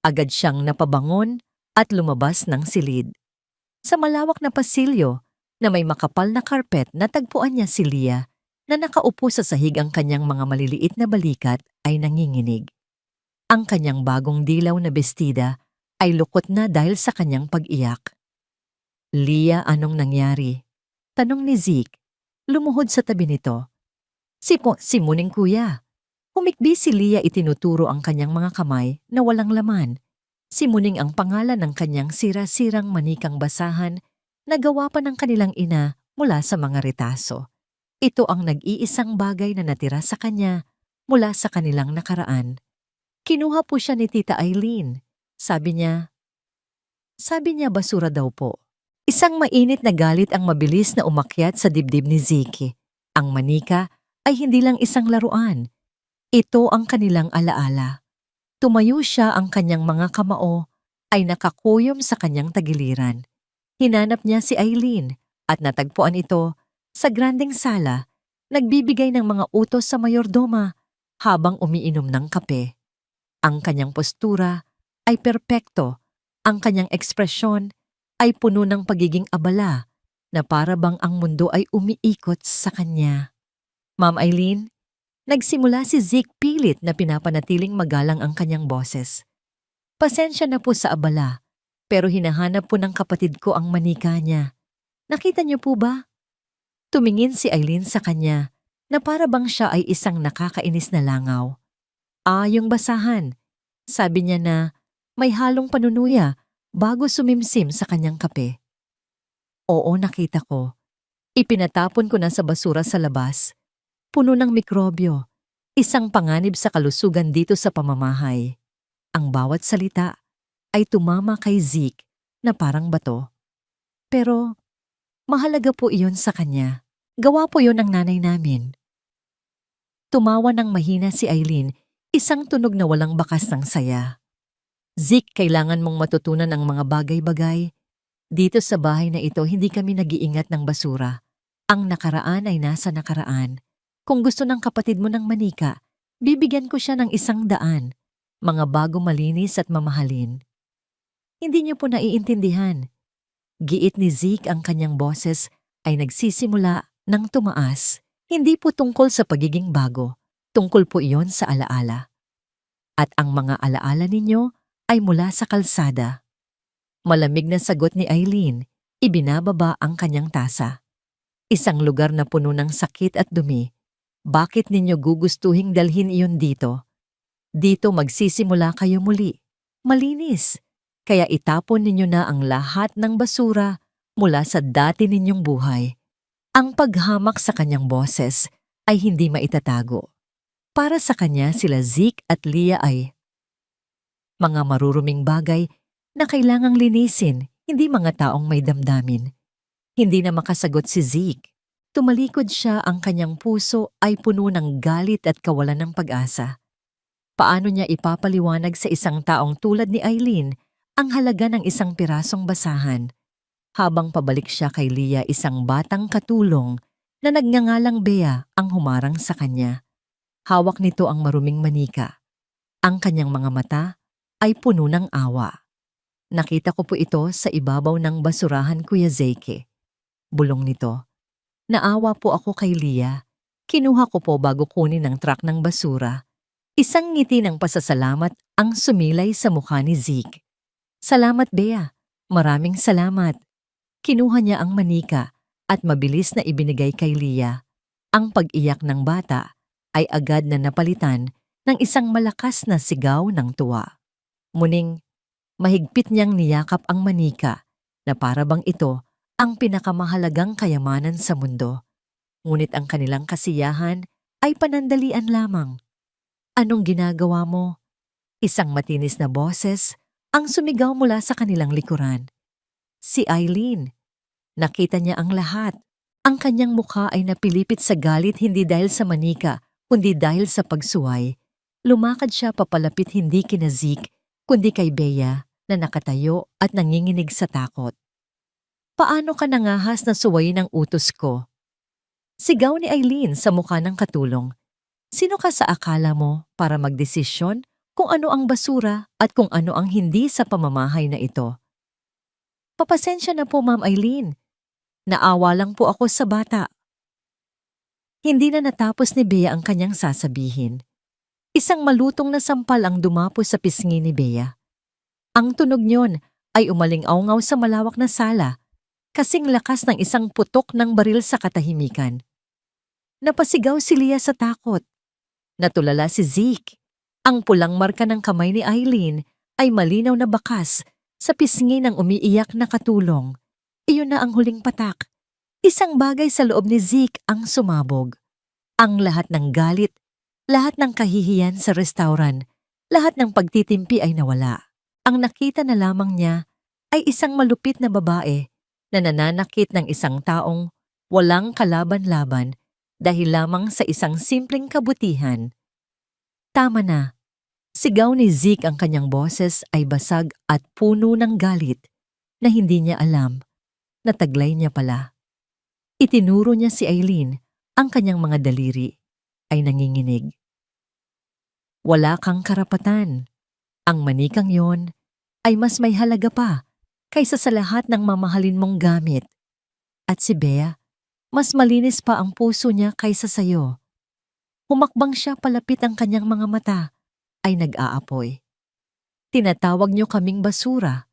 Agad siyang napabangon at lumabas ng silid. Sa malawak na pasilyo na may makapal na karpet, natagpuan niya si Leah na nakaupo sa sahig, ang kanyang mga maliliit na balikat ay nanginginig. Ang kanyang bagong dilaw na bestida ay lukot na dahil sa kanyang pag-iyak. Leah, anong nangyari? Tanong ni Zeke, lumuhod sa tabi nito. Si Muning kuya. Humikbi si Leah, itinuturo ang kanyang mga kamay na walang laman. Si Muning ang pangalan ng kanyang sira-sirang manikang basahan na gawa pa ng kanilang ina mula sa mga retaso. Ito ang nag-iisang bagay na natira sa kanya mula sa kanilang nakaraan. Kinuha po siya ni Tita Eileen. Sabi niya basura daw po. Isang mainit na galit ang mabilis na umakyat sa dibdib ni Zeke. Ang manika ay hindi lang isang laruan. Ito ang kanilang alaala. Tumayo siya, ang kanyang mga kamao ay nakakuyom sa kanyang tagiliran. Hinanap niya si Eileen at natagpuan ito sa grandeng sala, nagbibigay ng mga utos sa mayordoma habang umiinom ng kape. Ang kanyang postura ay perpekto. Ang kanyang ekspresyon ay puno ng pagiging abala na para bang ang mundo ay umiikot sa kanya. Ma'am Eileen, nagsimula si Zeke pilit na pinapanatiling magalang ang kanyang boses. Pasensya na po sa abala, pero hinahanap po ng kapatid ko ang manika niya. Nakita niyo po ba? Tumingin si Eileen sa kanya na para bang siya ay isang nakakainis na langaw. Yung basahan. Sabi niya na may halong panunuya bago sumimsim sa kanyang kape. Oo, nakita ko. Ipinatapon ko na sa basura sa labas. Puno ng mikrobyo. Isang panganib sa kalusugan dito sa pamamahay. Ang bawat salita ay tumama kay Zeke na parang bato. Pero mahalaga po iyon sa kanya. Gawa po iyon ng nanay namin. Tumawa ng mahina si Eileen, isang tunog na walang bakas ng saya. Zeke, kailangan mong matutunan ang mga bagay-bagay. Dito sa bahay na ito, hindi kami nag-iingat ng basura. Ang nakaraan ay nasa nakaraan. Kung gusto ng kapatid mo ng manika, bibigyan ko siya ng 100. Mga bago malinis at mamahalin. Hindi niyo po naiintindihan. Giit ni Zeke, ang kanyang boses ay nagsisimula ng tumaas. Hindi po tungkol sa pagiging bago. Tungkol po iyon sa alaala. At ang mga alaala ninyo ay mula sa kalsada. Malamig na sagot ni Eileen, ibinababa ang kanyang tasa. Isang lugar na puno ng sakit at dumi. Bakit ninyo gugustuhing dalhin iyon dito? Dito magsisimula kayo muli. Malinis. Kaya itapon ninyo na ang lahat ng basura mula sa dati ninyong buhay. Ang paghamak sa kanyang boses ay hindi maitatago. Para sa kanya sila Zeke at Leah ay mga maruruming bagay na kailangang linisin, hindi mga taong may damdamin. Hindi na makasagot si Zeke. Tumalikod siya, ang kanyang puso ay puno ng galit at kawalan ng pag-asa. Paano niya ipapaliwanag sa isang taong tulad ni Eileen ang halaga ng isang pirasong basahan? Habang pabalik siya kay Leah, isang batang katulong na nagngangalang Bea ang humarang sa kanya. Hawak nito ang maruming manika. Ang kanyang mga mata ay puno ng awa. Nakita ko po ito sa ibabaw ng basurahan, Kuya Zeke. Bulong nito. Naawa po ako kay Leah. Kinuha ko po bago kunin ang truck ng basura. Isang ngiti ng pasasalamat ang sumilay sa mukha ni Zeke. Salamat, Bea. Maraming salamat. Kinuha niya ang manika at mabilis na ibinigay kay Leah. Ang pag-iyak ng bata ay agad na napalitan ng isang malakas na sigaw ng tuwa. Muning, mahigpit niyang niyakap ang manika na para bang ito ang pinakamahalagang kayamanan sa mundo. Ngunit ang kanilang kasiyahan ay panandalian lamang. Anong ginagawa mo? Isang matinis na boses ang sumigaw mula sa kanilang likuran. Si Eileen. Nakita niya ang lahat. Ang kanyang mukha ay napilipit sa galit, hindi dahil sa manika, kundi dahil sa pagsuway. Lumakad siya papalapit, hindi kina Zeke, kundi kay Bea na nakatayo at nanginginig sa takot. Paano ka nangahas na suwayin ang utos ko? Sigaw ni Eileen sa mukha ng katulong. Sino ka sa akala mo para magdesisyon kung ano ang basura at kung ano ang hindi sa pamamahay na ito? Papasensya na po, Ma'am Eileen. Naawa lang po ako sa bata. Hindi na natapos ni Bea ang kanyang sasabihin. Isang malutong na sampal ang dumapo sa pisngi ni Bea. Ang tunog niyon ay umaling-aungaw sa malawak na sala, kasing lakas ng isang putok ng baril sa katahimikan. Napasigaw si Leah sa takot. Natulala si Zeke. Ang pulang marka ng kamay ni Eileen ay malinaw na bakas sa pisngi ng umiiyak na katulong. Iyon na ang huling patak. Isang bagay sa loob ni Zeke ang sumabog. Ang lahat ng galit, lahat ng kahihiyan sa restaurant, lahat ng pagtitimpi ay nawala. Ang nakita na lamang niya ay isang malupit na babae na nananakit ng isang taong walang kalaban-laban dahil lamang sa isang simpleng kabutihan. Tama na. Sigaw ni Zeke, ang kanyang boses ay basag at puno ng galit na hindi niya alam na taglay niya pala. Itinuro niya si Eileen, ang kanyang mga daliri ay nanginginig. Wala kang karapatan. Ang manikang yon ay mas may halaga pa kaysa sa lahat ng mamahalin mong gamit. At si Bea, mas malinis pa ang puso niya kaysa sayo. Humakbang siya palapit, ang kanyang mga mata ay nag-aapoy. Tinatawag niyo kaming basura.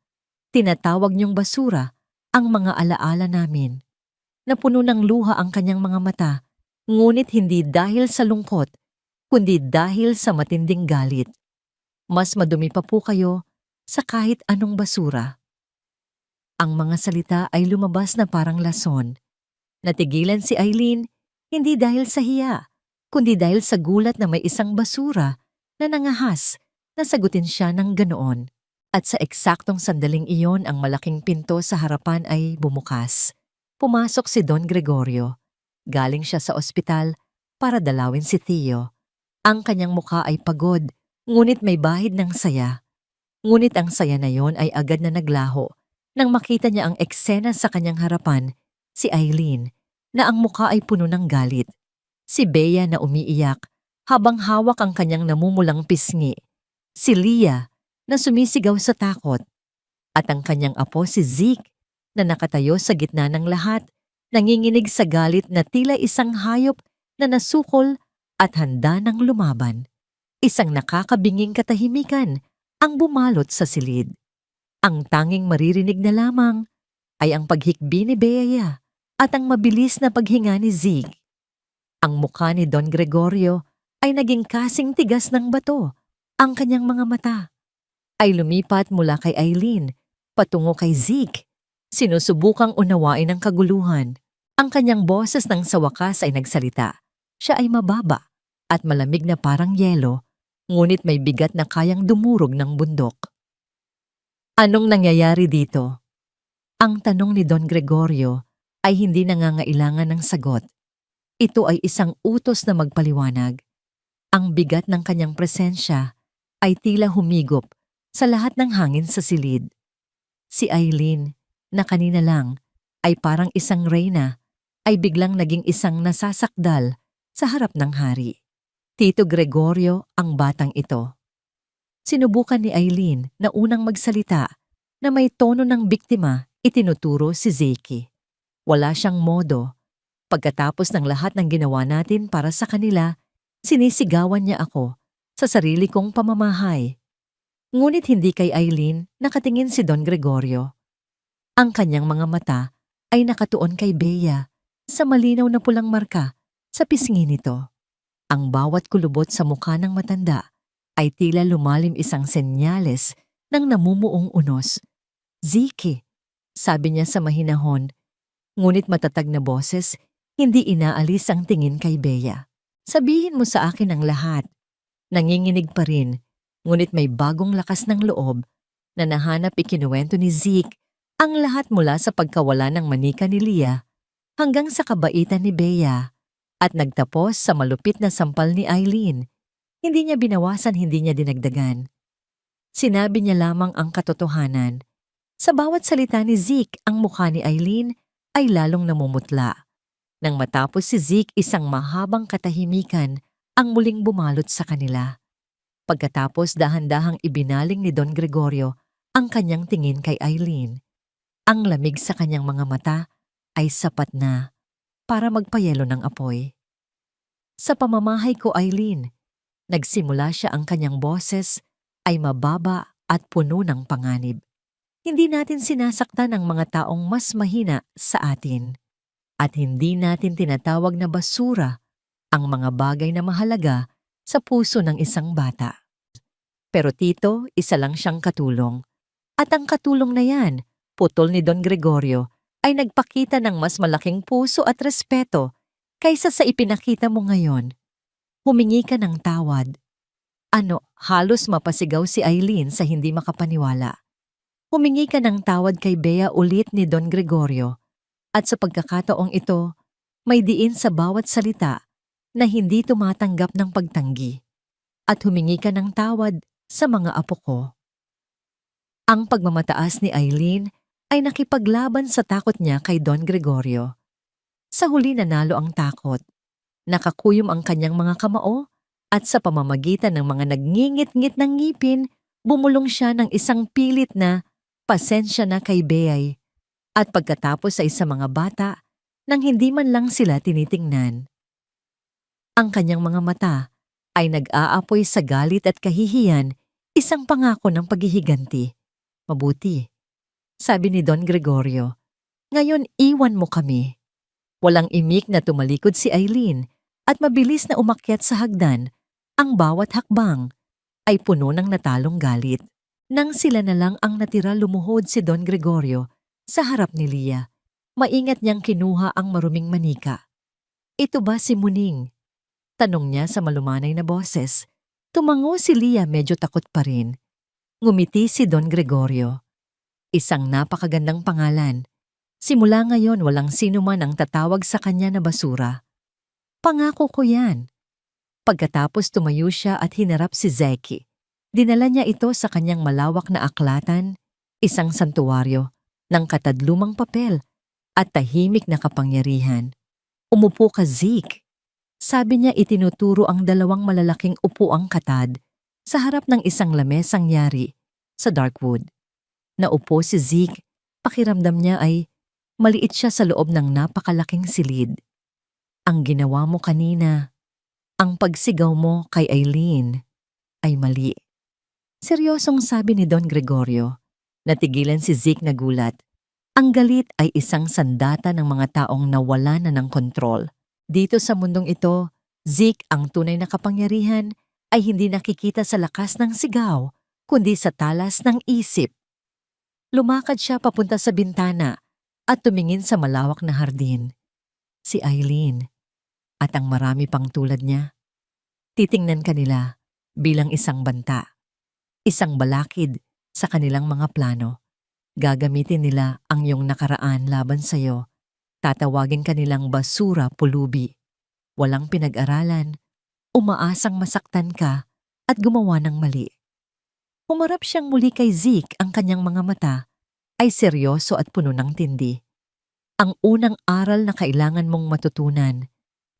Tinatawag niyong basura ang mga alaala namin. Napuno ng luha ang kanyang mga mata, ngunit hindi dahil sa lungkot, kundi dahil sa matinding galit. Mas madumi pa po kayo sa kahit anong basura. Ang mga salita ay lumabas na parang lason. Natigilan si Eileen hindi dahil sa hiya, kundi dahil sa gulat na may isang basura na nangahas na sagutin siya ng ganoon. At sa eksaktong sandaling iyon, ang malaking pinto sa harapan ay bumukas. Pumasok si Don Gregorio. Galing siya sa ospital para dalawin si Theo. Ang kanyang mukha ay pagod, ngunit may bahid ng saya. Ngunit ang saya na yon ay agad na naglaho nang makita niya ang eksena sa kanyang harapan, si Eileen, na ang mukha ay puno ng galit. Si Bea na umiiyak habang hawak ang kanyang namumulang pisngi. Si Leah na sumisigaw sa takot. At ang kanyang apo si Zeke na nakatayo sa gitna ng lahat, nanginginig sa galit na tila isang hayop na nasukol at handa ng lumaban. Isang nakakabinging katahimikan ang bumalot sa silid. Ang tanging maririnig na lamang ay ang paghikbi ni Bea at ang mabilis na paghinga ni Zeke. Ang mukha ni Don Gregorio ay naging kasing tigas ng bato. Ang kanyang mga mata ay lumipat mula kay Eileen patungo kay Zeke. Sinusubukang unawain ang kaguluhan. Ang kanyang boses nang sa wakas ay nagsalita. Siya ay mababa at malamig na parang yelo, ngunit may bigat na kayang dumurog ng bundok. Anong nangyayari dito? Ang tanong ni Don Gregorio ay hindi nangangailangan ng sagot. Ito ay isang utos na magpaliwanag. Ang bigat ng kanyang presensya ay tila humigop sa lahat ng hangin sa silid. Si Eileen, na kanina lang ay parang isang reyna, ay biglang naging isang nasasakdal sa harap ng hari. Tito Gregorio ang batang ito. Sinubukan ni Eileen na unang magsalita na may tono ng biktima, itinuturo si Zeke. Wala siyang modo. Pagkatapos ng lahat ng ginawa natin para sa kanila, sinisigawan niya ako sa sarili kong pamamahay. Ngunit hindi kay Eileen nakatingin si Don Gregorio. Ang kanyang mga mata ay nakatuon kay Bea sa malinaw na pulang marka sa pisngi nito. Ang bawat kulubot sa mukha ng matanda ay tila lumalim isang senyales ng namumuong unos. Zeke, sabi niya sa mahinahon, ngunit matatag na boses, hindi inaalis ang tingin kay Bea. Sabihin mo sa akin ang lahat. Nanginginig pa rin, ngunit may bagong lakas ng loob na nahanap. Ikinuwento ni Zeke ang lahat mula sa pagkawala ng manika ni Leah hanggang sa kabaitan ni Bea at nagtapos sa malupit na sampal ni Eileen. Hindi niya binawasan, hindi niya dinagdagan. Sinabi niya lamang ang katotohanan. Sa bawat salita ni Zeke, ang mukha ni Eileen ay lalong namumutla. Nang matapos si Zeke, isang mahabang katahimikan ang muling bumalot sa kanila. Pagkatapos dahan-dahang ibinaling ni Don Gregorio ang kanyang tingin kay Eileen. Ang lamig sa kanyang mga mata ay sapat na para magpayelo ng apoy. Sa pamamahay ko, Eileen, nagsimula siya, ang kanyang boses ay mababa at puno ng panganib. Hindi natin sinasaktan ang mga taong mas mahina sa atin. At hindi natin tinatawag na basura ang mga bagay na mahalaga sa puso ng isang bata. Pero tito, isa lang siyang katulong. At ang katulong na yan, putol ni Don Gregorio, ay nagpakita ng mas malaking puso at respeto kaysa sa ipinakita mo ngayon. Humingi ka ng tawad. Halos mapasigaw si Eileen sa hindi makapaniwala. Humingi ka ng tawad kay Bea, ulit ni Don Gregorio. At sa pagkakataong ito, may diin sa bawat salita na hindi tumatanggap ng pagtanggi. At humingi ka ng tawad sa mga apo ko. Ang pagmamataas ni Eileen ay nakipaglaban sa takot niya kay Don Gregorio. Sa huli nanalo ang takot. Nakakuyom ang kanyang mga kamao at sa pamamagitan ng mga nagngingit-ngit ng ngipin, Bumulong siya ng isang pilit na pasensya na kay Beyay at pagkatapos ay sa mga bata nang hindi man lang sila tinitingnan. Ang kanyang mga mata ay nag-aapoy sa galit at kahihiyan, isang pangako ng paghihiganti. Mabuti, sabi ni Don Gregorio. Ngayon iwan mo kami. Walang imik na tumalikod si Eileen at mabilis na umakyat sa hagdan. Ang bawat hakbang ay puno ng natalong galit. Nang sila na lang ang natira, lumuhod si Don Gregorio sa harap ni Lia. Maingat niyang kinuha ang maruming manika. Ito ba si Muning? Tanong niya sa malumanay na boses. Tumango si Lia, medyo takot pa rin. Ngumiti si Don Gregorio. Isang napakagandang pangalan. Simula ngayon walang sino man ang tatawag sa kanya na basura. Pangako ko yan. Pagkatapos tumayo siya at hinarap si Zeki. Dinala niya ito sa kanyang malawak na aklatan, isang santuwaryo, ng katadlumang papel at tahimik na kapangyarihan. Umupo ka, Zeke. Sabi niya, itinuturo ang dalawang malalaking upuang katad sa harap ng isang lamesang yari sa Darkwood. Naupo si Zeke, pakiramdam niya ay maliit siya sa loob ng napakalaking silid. Ang ginawa mo kanina, ang pagsigaw mo kay Eileen, ay mali. Seryosong sabi ni Don Gregorio. Natigilan si Zeke na gulat. Ang galit ay isang sandata ng mga taong nawala na ng kontrol. Dito sa mundong ito, Zeke, ang tunay na kapangyarihan, ay hindi nakikita sa lakas ng sigaw, kundi sa talas ng isip. Lumakad siya papunta sa bintana at tumingin sa malawak na hardin. Si Eileen at ang marami pang tulad niya. Titingnan kanila bilang isang banta, isang balakid sa kanilang mga plano. Gagamitin nila ang iyong nakaraan laban sa'yo. Tatawagin kanilang basura, pulubi. Walang pinag-aralan, umaasang masaktan ka at gumawa ng mali. Humarap siyang muli kay Zeke, ang kanyang mga mata ay seryoso at puno ng tindi. Ang unang aral na kailangan mong matutunan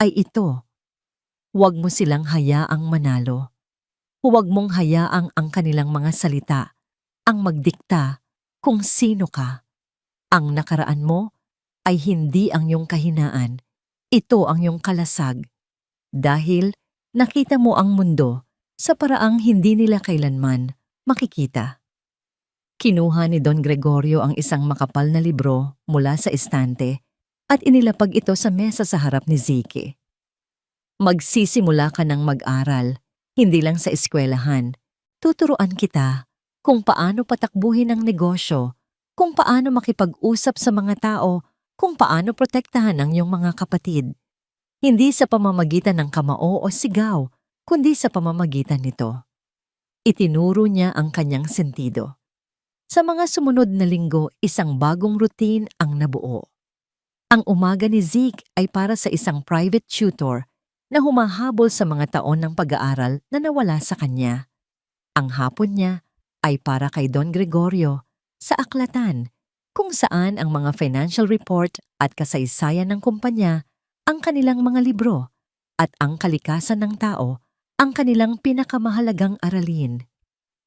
ay ito. Huwag mo silang hayaang manalo. Huwag mong hayaang ang kanilang mga salita ang magdikta kung sino ka. Ang nakaraan mo ay hindi ang iyong kahinaan. Ito ang iyong kalasag. Dahil nakita mo ang mundo sa paraang hindi nila kailanman makikita. Kinuha ni Don Gregorio ang isang makapal na libro mula sa estante at inilapag ito sa mesa sa harap ni Zeke. Magsisimula ka ng mag-aral, hindi lang sa eskwelahan. Tuturuan kita kung paano patakbuhin ang negosyo, kung paano makipag-usap sa mga tao, kung paano protektahan ang iyong mga kapatid. Hindi sa pamamagitan ng kamao o sigaw, kundi sa pamamagitan nito. Itinuro niya ang kanyang sentido. Sa mga sumunod na linggo, isang bagong routine ang nabuo. Ang umaga ni Zeke ay para sa isang private tutor na humahabol sa mga taon ng pag-aaral na nawala sa kanya. Ang hapon niya ay para kay Don Gregorio sa aklatan, kung saan ang mga financial report at kasaysayan ng kumpanya ang kanilang mga libro at ang kalikasan ng tao ang kanilang pinakamahalagang aralin.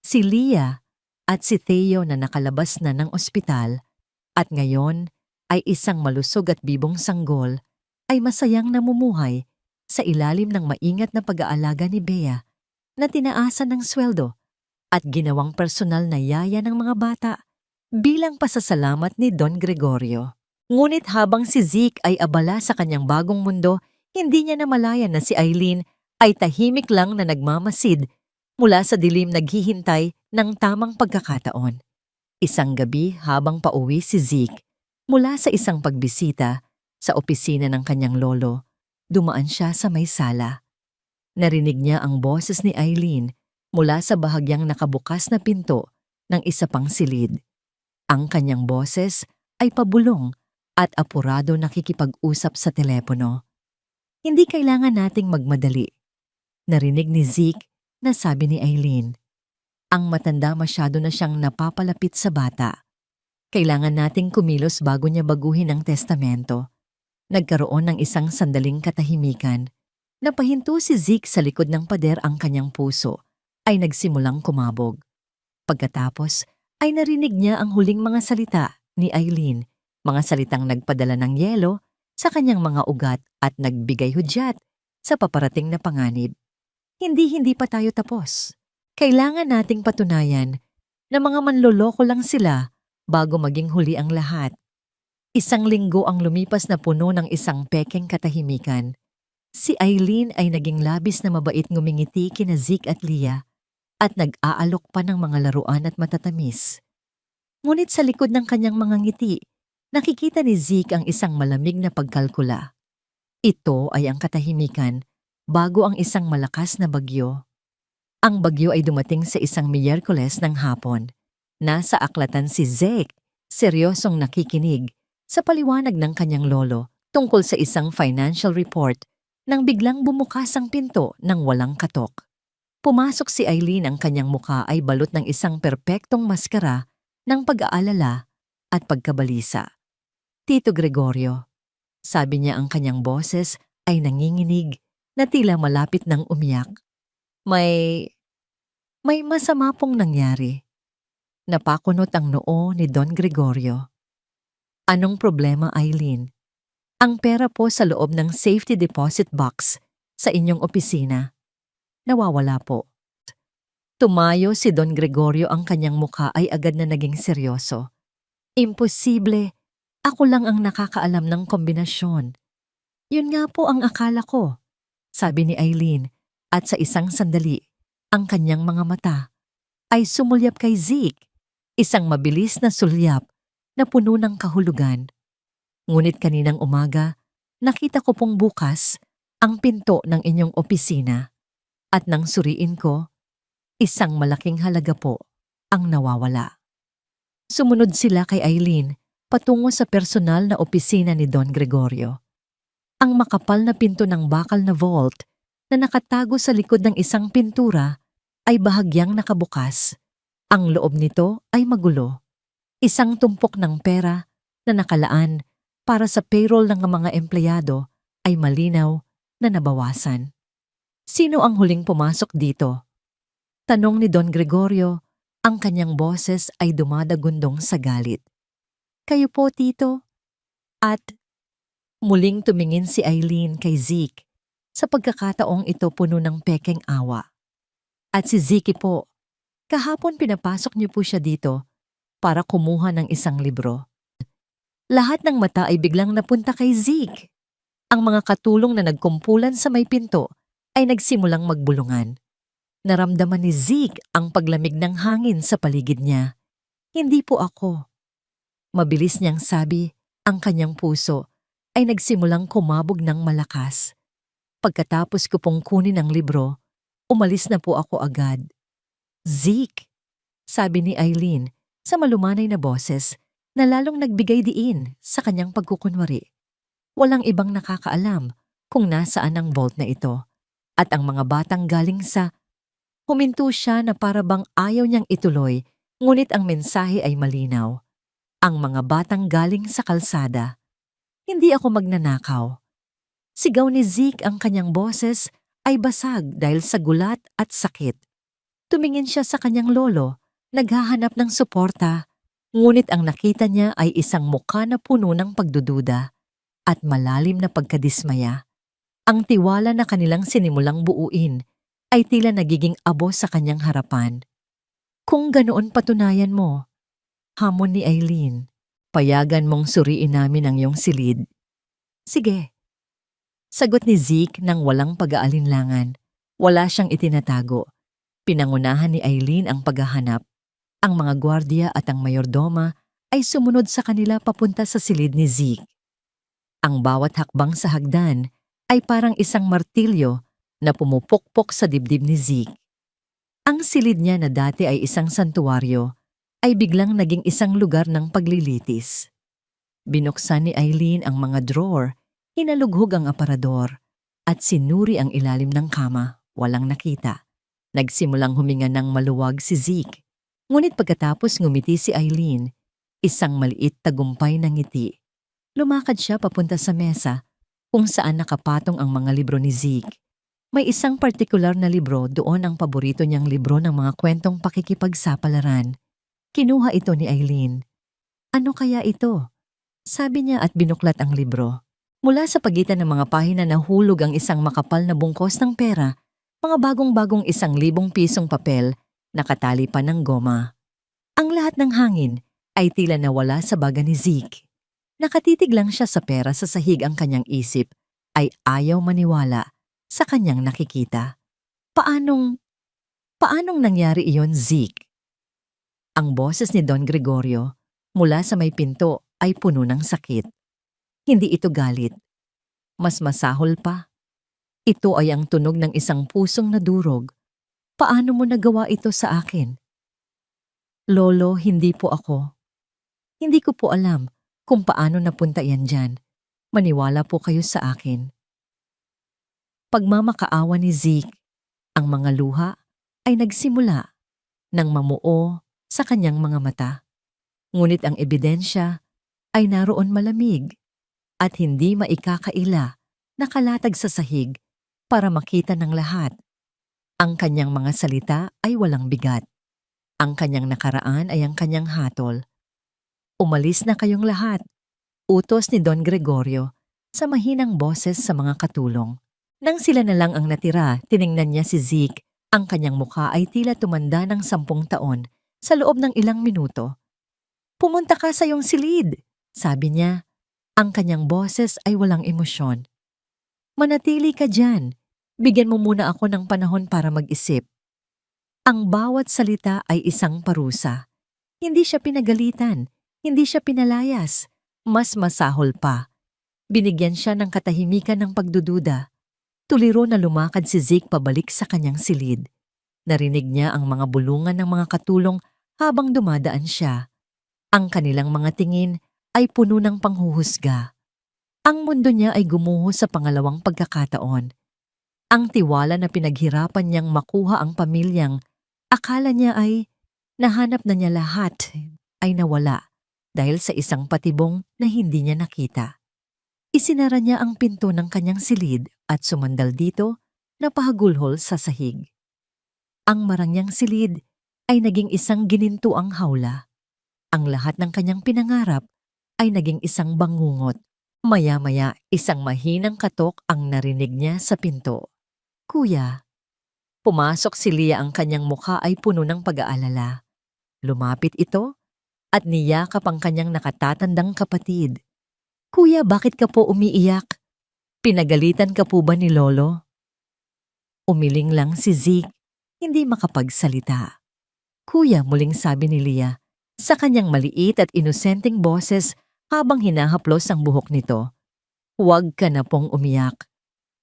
Si Lia at si Theo na nakalabas na ng ospital at ngayon ay isang malusog at bibong sanggol ay masayang namumuhay sa ilalim ng maingat na pag-aalaga ni Bea na tinaasan ng sweldo at ginawang personal na yaya ng mga bata bilang pasasalamat ni Don Gregorio. Ngunit habang si Zeke ay abala sa kanyang bagong mundo, hindi niya namalayan na si Eileen ay tahimik lang na nagmamasid mula sa dilim, naghihintay ng tamang pagkakataon. Isang gabi habang pauwi si Zeke mula sa isang pagbisita sa opisina ng kanyang lolo, dumaan siya sa may sala. Narinig niya ang boses ni Eileen mula sa bahagyang nakabukas na pinto ng isa pang silid. Ang kanyang boses ay pabulong at apurado nakikipag-usap sa telepono. Hindi kailangan nating magmadali. Narinig ni Zeke na sabi ni Eileen. Ang matanda masyado na siyang napapalapit sa bata. Kailangan nating kumilos bago niya baguhin ang testamento. Nagkaroon ng isang sandaling katahimikan. Napahinto si Zeke sa likod ng pader, ang kanyang puso ay nagsimulang kumabog. Pagkatapos ay narinig niya ang huling mga salita ni Eileen, mga salitang nagpadala ng yelo sa kanyang mga ugat at nagbigay hudyat sa paparating na panganib. Hindi pa tayo tapos. Kailangan nating patunayan na mga manloloko lang sila bago maging huli ang lahat. Isang linggo ang lumipas na puno ng isang pekeng katahimikan. Si Eileen ay naging labis na mabait ngumingiti kina Zeke at Leah at nag-aalok pa ng mga laruan at matatamis. Ngunit sa likod ng kanyang mga ngiti, nakikita ni Zeke ang isang malamig na pagkalkula. Ito ay ang katahimikan bago ang isang malakas na bagyo. Ang bagyo ay dumating sa isang Miyerkules ng hapon. Nasa aklatan si Zeke, seryosong nakikinig sa paliwanag ng kanyang lolo tungkol sa isang financial report nang biglang bumukas ang pinto ng walang katok. Pumasok si Eileen, ang kanyang mukha ay balot ng isang perpektong maskara ng pag-aalala at pagkabalisa. Tito Gregorio, sabi niya, ang kanyang boses ay nanginginig na tila malapit ng umiyak. May masama pong nangyari. Napakunot ang noo ni Don Gregorio. Anong problema, Eileen? Ang pera po sa loob ng safety deposit box sa inyong opisina. Nawawala po. Tumayo si Don Gregorio, ang kanyang mukha ay agad na naging seryoso. Imposible. Ako lang ang nakakaalam ng kombinasyon. Yun nga po ang akala ko, sabi ni Eileen, at sa isang sandali, ang kanyang mga mata ay sumulyap kay Zeke, isang mabilis na sulyap na puno ng kahulugan. Ngunit kaninang umaga, nakita ko pong bukas ang pinto ng inyong opisina at nang suriin ko, isang malaking halaga po ang nawawala. Sumunod sila kay Eileen patungo sa personal na opisina ni Don Gregorio. Ang makapal na pinto ng bakal na vault na nakatago sa likod ng isang pintura ay bahagyang nakabukas. Ang loob nito ay magulo. Isang tumpok ng pera na nakalaan para sa payroll ng mga empleyado ay malinaw na nabawasan. Sino ang huling pumasok dito? Tanong ni Don Gregorio, ang kanyang boses ay dumadagundong sa galit. Kayo po, Tito? At muling tumingin si Eileen kay Zeke. Sa pagkakataong ito puno ng pekeng awa. At si Zeke po, kahapon pinapasok niyo po siya dito para kumuha ng isang libro. Lahat ng mata ay biglang napunta kay Zeke. Ang mga katulong na nagkumpulan sa may pinto ay nagsimulang magbulungan. Naramdaman ni Zeke ang paglamig ng hangin sa paligid niya. Hindi po ako. Mabilis niyang sabi, ang kanyang puso ay nagsimulang kumabog ng malakas. Pagkatapos ko pong kunin ang libro, umalis na po ako agad. Zeke, sabi ni Eileen sa malumanay na boses na lalong nagbigay diin sa kanyang pagkukunwari. Walang ibang nakakaalam kung nasaan ang vault na ito. At ang mga batang galing sa... Huminto siya na para bang ayaw niyang ituloy, ngunit ang mensahe ay malinaw. Ang mga batang galing sa kalsada. Hindi ako magnanakaw. Sigaw ni Zeke, ang kanyang boses ay basag dahil sa gulat at sakit. Tumingin siya sa kanyang lolo, naghahanap ng suporta, ngunit ang nakita niya ay isang mukha na puno ng pagdududa at malalim na pagkadismaya. Ang tiwala na kanilang sinimulang buuin ay tila nagiging abo sa kanyang harapan. Kung ganoon patunayan mo, hamon ni Eileen, payagan mong suriin namin ang iyong silid. Sige. Sagot ni Zeke nang walang pag-aalinlangan. Wala siyang itinatago. Pinangunahan ni Eileen ang paghahanap. Ang mga gwardiya at ang mayordoma ay sumunod sa kanila papunta sa silid ni Zeke. Ang bawat hakbang sa hagdan ay parang isang martilyo na pumupukpok sa dibdib ni Zeke. Ang silid niya na dati ay isang santuwaryo ay biglang naging isang lugar ng paglilitis. Binuksan ni Eileen ang mga drawer, hinalughog ang aparador, at sinuri ang ilalim ng kama, walang nakita. Nagsimulang huminga ng maluwag si Zeke. Ngunit pagkatapos ngumiti si Eileen, isang maliit tagumpay na ngiti. Lumakad siya papunta sa mesa kung saan nakapatong ang mga libro ni Zeke. May isang partikular na libro doon ang paborito niyang libro ng mga kwentong pakikipagsapalaran. Kinuha ito ni Eileen. Ano kaya ito? Sabi niya at binuklat ang libro. Mula sa pagitan ng mga pahina nahulog ang isang makapal na bungkos ng pera, mga bagong-bagong 1,000 pisong papel, nakatali pa ng goma. Ang lahat ng hangin ay tila nawala sa baga ni Zeke. Nakatitig lang siya sa pera sa sahig, ang kanyang isip ay ayaw maniwala sa kanyang nakikita. Paanong nangyari iyon, Zeke? Ang boses ni Don Gregorio mula sa may pinto ay puno ng sakit. Hindi ito galit. Mas masahol pa. Ito ay ang tunog ng isang pusong nadurog. Paano mo nagawa ito sa akin? Lolo, hindi po ako. Hindi ko po alam kung paano napunta yan dyan. Maniwala po kayo sa akin. Pagmamakaawa ni Zeke, ang mga luha ay nagsimula ng mamuo sa kanyang mga mata. Ngunit ang ebidensya ay naroon malamig at hindi maikakaila, nakalatag sa sahig para makita ng lahat. Ang kanyang mga salita ay walang bigat. Ang kanyang nakaraan ay ang kanyang hatol. Umalis na kayong lahat, utos ni Don Gregorio sa mahinang boses sa mga katulong. Nang sila na lang ang natira, tiningnan niya si Zeke. Ang kanyang mukha ay tila tumanda ng 10 taon sa loob ng ilang minuto. Pumunta ka sa iyong silid, sabi niya. Ang kanyang boses ay walang emosyon. Manatili ka dyan. Bigyan mo muna ako ng panahon para mag-isip. Ang bawat salita ay isang parusa. Hindi siya pinagalitan. Hindi siya pinalayas. Mas masahol pa. Binigyan siya ng katahimikan ng pagdududa. Tuliro na lumakad si Zeke pabalik sa kanyang silid. Narinig niya ang mga bulungan ng mga katulong habang dumadaan siya. Ang kanilang mga tingin ay puno ng panghuhusga. Ang mundo niya ay gumuho sa pangalawang pagkakataon. Ang tiwala na pinaghirapan niyang makuha ang pamilyang akala niya ay nahanap na niya lahat ay nawala dahil sa isang patibong na hindi niya nakita. Isinara niya ang pinto ng kanyang silid at sumandal dito na pahagulhol sa sahig. Ang marangyang silid ay naging isang ginintuang hawla. Ang lahat ng kanyang pinangarap ay naging isang bangungot. Maya-maya, isang mahinang katok ang narinig niya sa pinto. Kuya. Pumasok si Leah, ang kanyang mukha ay puno ng pag-aalala. Lumapit ito at niyakap ang kanyang nakatatandang kapatid. Kuya, bakit ka po umiiyak? Pinagalitan ka po ba ni Lolo? Umiling lang si Zeke, hindi makapagsalita. Kuya, muling sabi ni Leah, sa kanyang maliit at inosenteng boses habang hinahaplos ang buhok nito. Huwag ka na pong umiyak.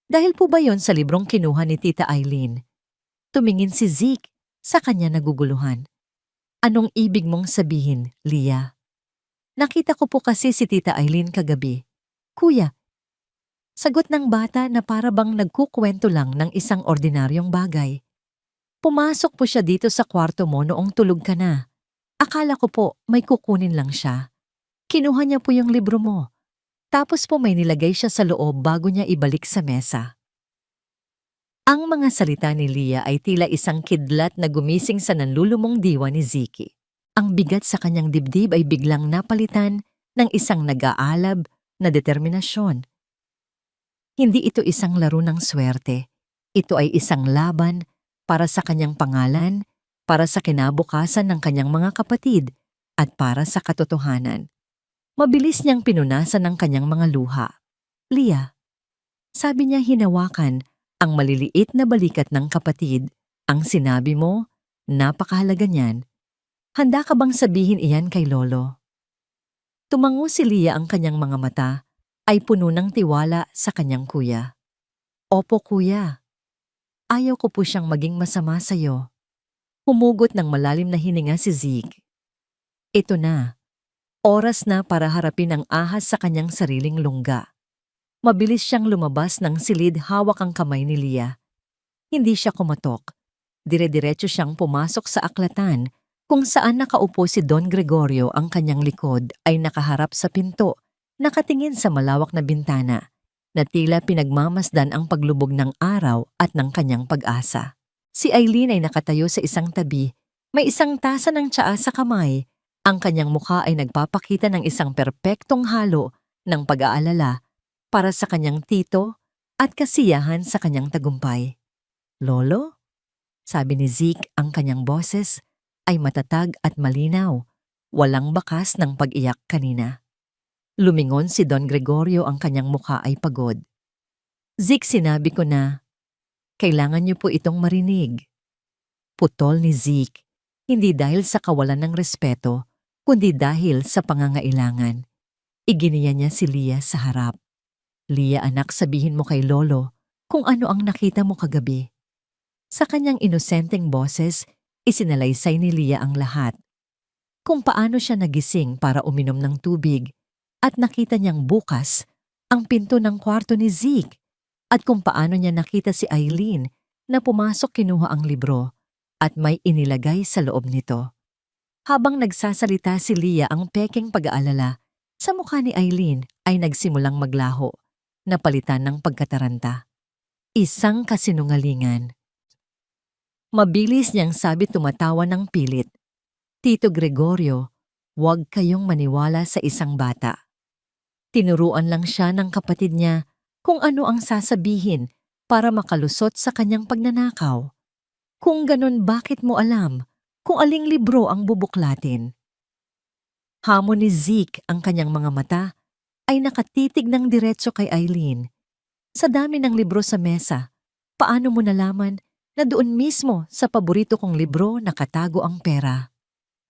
Dahil po ba yon sa librong kinuha ni Tita Eileen? Tumingin si Zeke sa kanya naguguluhan. Anong ibig mong sabihin, Leah? Nakita ko po kasi si Tita Eileen kagabi. Kuya, sagot ng bata na para bang nagkukwento lang ng isang ordinaryong bagay. Pumasok po siya dito sa kwarto mo noong tulog ka na. Akala ko po may kukunin lang siya. Kinuha niya po yung libro mo. Tapos po may nilagay siya sa loob bago niya ibalik sa mesa. Ang mga salita ni Leah ay tila isang kidlat na gumising sa nanlulumong diwa ni Zeke. Ang bigat sa kanyang dibdib ay biglang napalitan ng isang nag-aalab na determinasyon. Hindi ito isang laro ng swerte. Ito ay isang laban para sa kanyang pangalan, para sa kinabukasan ng kanyang mga kapatid, at para sa katotohanan. Mabilis niyang pinunasan ng kanyang mga luha. Leah, sabi niya hinawakan ang maliliit na balikat ng kapatid. Ang sinabi mo, napakahalaga niyan. Handa ka bang sabihin iyan kay Lolo? Tumango si Leah, ang kanyang mga mata ay puno ng tiwala sa kanyang kuya. Opo, kuya. Ayaw ko po siyang maging masama sa'yo. Humugot ng malalim na hininga si Zeke. Ito na. Oras na para harapin ang ahas sa kanyang sariling lungga. Mabilis siyang lumabas ng silid, hawak ang kamay ni Leah. Hindi siya kumatok. Dire-diretso siyang pumasok sa aklatan kung saan nakaupo si Don Gregorio. Ang kanyang likod ay nakaharap sa pinto, nakatingin sa malawak na bintana. na tila pinagmamasdan ang paglubog ng araw at ng kanyang pag-asa. Si Eileen ay nakatayo sa isang tabi, may isang tasa ng tsaa sa kamay. Ang kanyang mukha ay nagpapakita ng isang perpektong halo ng pag-aalala para sa kanyang tito at kasiyahan sa kanyang tagumpay. "Lolo?" sabi ni Zeke, ang kanyang boses ay matatag at malinaw, walang bakas ng pag-iyak kanina. Lumingon si Don Gregorio, ang kanyang mukha ay pagod. "Zeke, sinabi ko na, kailangan niyo po itong marinig." Putol ni Zeke, hindi dahil sa kawalan ng respeto, kundi dahil sa pangangailangan. Iginiya niya si Lia sa harap. "Lia anak, sabihin mo kay Lolo kung ano ang nakita mo kagabi." Sa kanyang inosenteng boses, isinalaysay ni Lia ang lahat. Kung paano siya nagising para uminom ng tubig at nakita niyang bukas ang pinto ng kwarto ni Zeke at kung paano niya nakita si Eileen na pumasok kinuha ang libro at may inilagay sa loob nito. Habang nagsasalita si Lia, ang pekeng pag-aalala sa mukha ni Eileen ay nagsimulang maglaho, napalitan ng pagkataranta. Isang kasinungalingan. Mabilis niyang sabi, tumatawa ng pilit. "Tito Gregorio, huwag kayong maniwala sa isang bata. Tinuruan lang siya ng kapatid niya kung ano ang sasabihin para makalusot sa kanyang pagnanakaw. Kung ganun, bakit mo alam kung aling libro ang bubuklatin?" Hamon ni Zeke, ang kanyang mga mata ay nakatitig ng diretso kay Eileen. "Sa dami ng libro sa mesa, paano mo nalaman na doon mismo sa paborito kong libro nakatago ang pera?"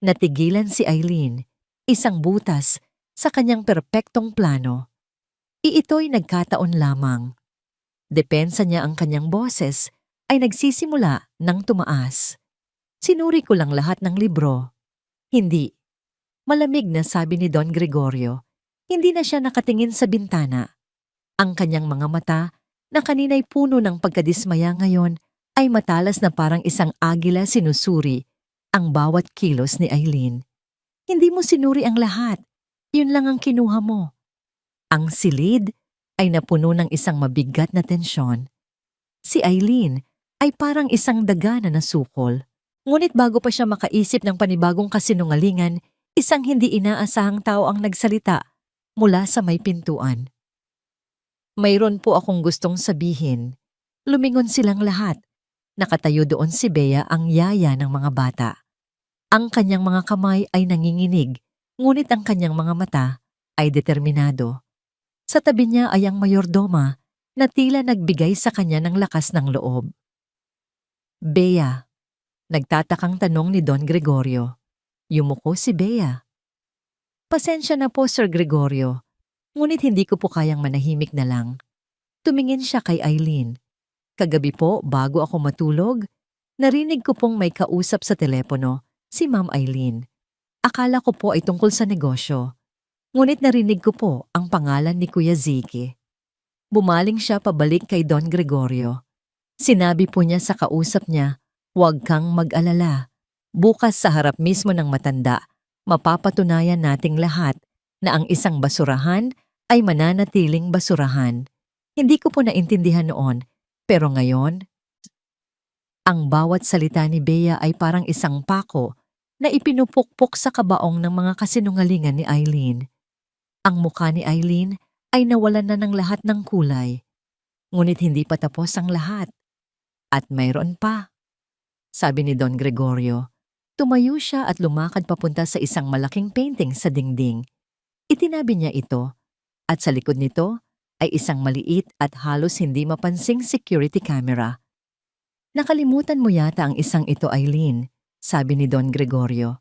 Natigilan si Eileen, isang butas sa kanyang perpektong plano. Iito'y nagkataon lamang. Depensa niya, ang kanyang boses ay nagsisimula ng tumaas. "Sinuri ko lang lahat ng libro." "Hindi." Malamig na sabi ni Don Gregorio. Hindi na siya nakatingin sa bintana. Ang kanyang mga mata, na kanina'y puno ng pagkadismaya, ngayon ay matalas na parang isang agila. Sinusuri ang bawat kilos ni Eileen. "Hindi mo sinuri ang lahat. Yun lang ang kinuha mo." Ang silid ay napuno ng isang mabigat na tensyon. Si Eileen ay parang isang daga na nasukol. Ngunit bago pa siya makaisip ng panibagong kasinungalingan, isang hindi inaasahang tao ang nagsalita mula sa may pintuan. "Mayroon po akong gustong sabihin." Lumingon silang lahat. Nakatayo doon si Bea, ang yaya ng mga bata. Ang kanyang mga kamay ay nanginginig, ngunit ang kanyang mga mata ay determinado. Sa tabi niya ay ang mayordoma na tila nagbigay sa kanya ng lakas ng loob. "Bea?" nagtatakang tanong ni Don Gregorio. Yumuko si Bea. "Pasensya na po, Sir Gregorio, ngunit hindi ko po kayang manahimik na lang." Tumingin siya kay Eileen. "Kagabi po, bago ako matulog, narinig ko pong may kausap sa telepono, si Ma'am Eileen. Akala ko po ay tungkol sa negosyo. Ngunit narinig ko po ang pangalan ni Kuya Zeke." Bumaling siya pabalik kay Don Gregorio. Sinabi po niya sa kausap niya, "Huwag kang mag-alala. Bukas sa harap mismo ng matanda, mapapatunayan nating lahat na ang isang basurahan ay mananatiling basurahan." Hindi ko po naintindihan noon, pero ngayon, ang bawat salita ni Bea ay parang isang pako na ipinupukpok sa kabaong ng mga kasinungalingan ni Eileen. Ang mukha ni Eileen ay nawalan na ng lahat ng kulay. Ngunit hindi pa tapos ang lahat. "At mayroon pa," sabi ni Don Gregorio. Tumayo siya at lumakad papunta sa isang malaking painting sa dingding. Itinabi niya ito, at sa likod nito ay isang maliit at halos hindi mapansing security camera. "Nakalimutan mo yata ang isang ito, Eileen," sabi ni Don Gregorio.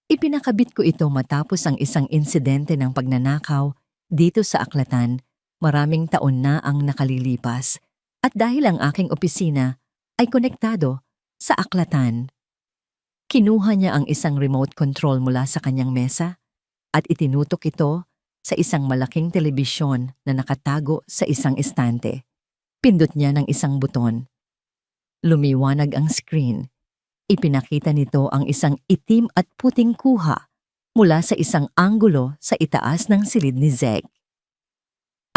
"Ipinakabit ko ito matapos ang isang insidente ng pagnanakaw dito sa Aklatan. Maraming taon na ang nakalilipas at dahil ang aking opisina ay konektado sa Aklatan." Kinuha niya ang isang remote control mula sa kanyang mesa at itinutok ito sa isang malaking telebisyon na nakatago sa isang estante. Pindot niya ng isang buton. Lumiwanag ang screen. Ipinakita nito ang isang itim at puting kuha mula sa isang anggulo sa itaas ng silid ni Zeg.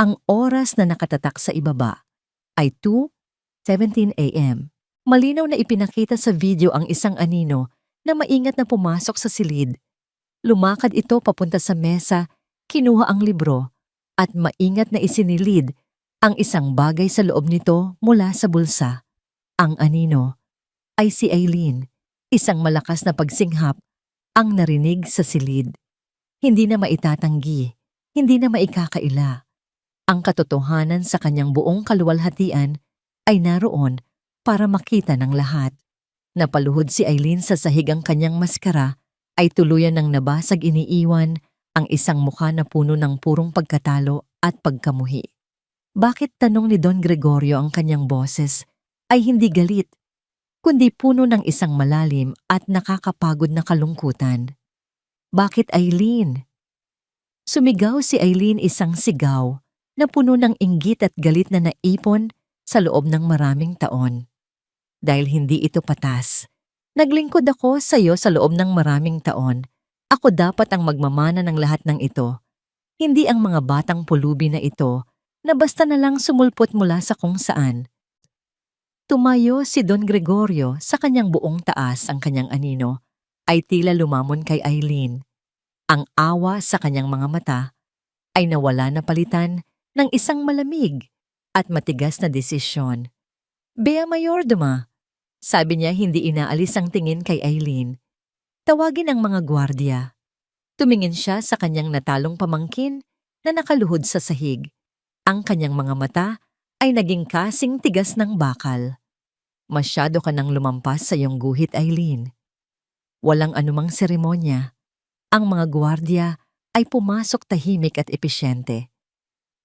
Ang oras na nakatatak sa ibaba ay 2:17 a.m. Malinaw na ipinakita sa video ang isang anino na maingat na pumasok sa silid. Lumakad ito papunta sa mesa, kinuha ang libro, at maingat na isinilid ang isang bagay sa loob nito mula sa bulsa. Ang anino ay si Eileen, isang malakas na pagsinghap ang narinig sa silid. Hindi na maitatanggi, hindi na maikakaila. Ang katotohanan sa kanyang buong kaluwalhatian ay naroon para makita ng lahat. Napaluhod si Eileen sa sahig, ang kanyang maskara ay tuluyan ng nabasag, iniiwan ang isang mukha na puno ng purong pagkatalo at pagkamuhi. Bakit, tanong ni Don Gregorio, ang kanyang boses ay hindi galit, kundi puno ng isang malalim at nakakapagod na kalungkutan. Bakit, Eileen? Sumigaw si Eileen, isang sigaw na puno ng inggit at galit na naipon sa loob ng maraming taon. Dahil hindi ito patas. Naglingkod ako sa iyo sa loob ng maraming taon. Ako dapat ang magmamana ng lahat ng ito. Hindi ang mga batang pulubi na ito na basta na lang sumulpot mula sa kung saan. Tumayo si Don Gregorio sa kanyang buong taas, ang kanyang anino ay tila lumamon kay Eileen. Ang awa sa kanyang mga mata ay nawala na palitan ng isang malamig at matigas na desisyon. Bea Mayordoma, sabi niya, hindi inaalis ang tingin kay Eileen. Tawagin ang mga gwardya. Tumingin siya sa kanyang natalong pamangkin na nakaluhod sa sahig. Ang kanyang mga mata ay naging kasing tigas ng bakal. Masyado ka nang lumampas sa iyong guhit, Eileen. Walang anumang seremonya. Ang mga gwardya ay pumasok tahimik at episyente.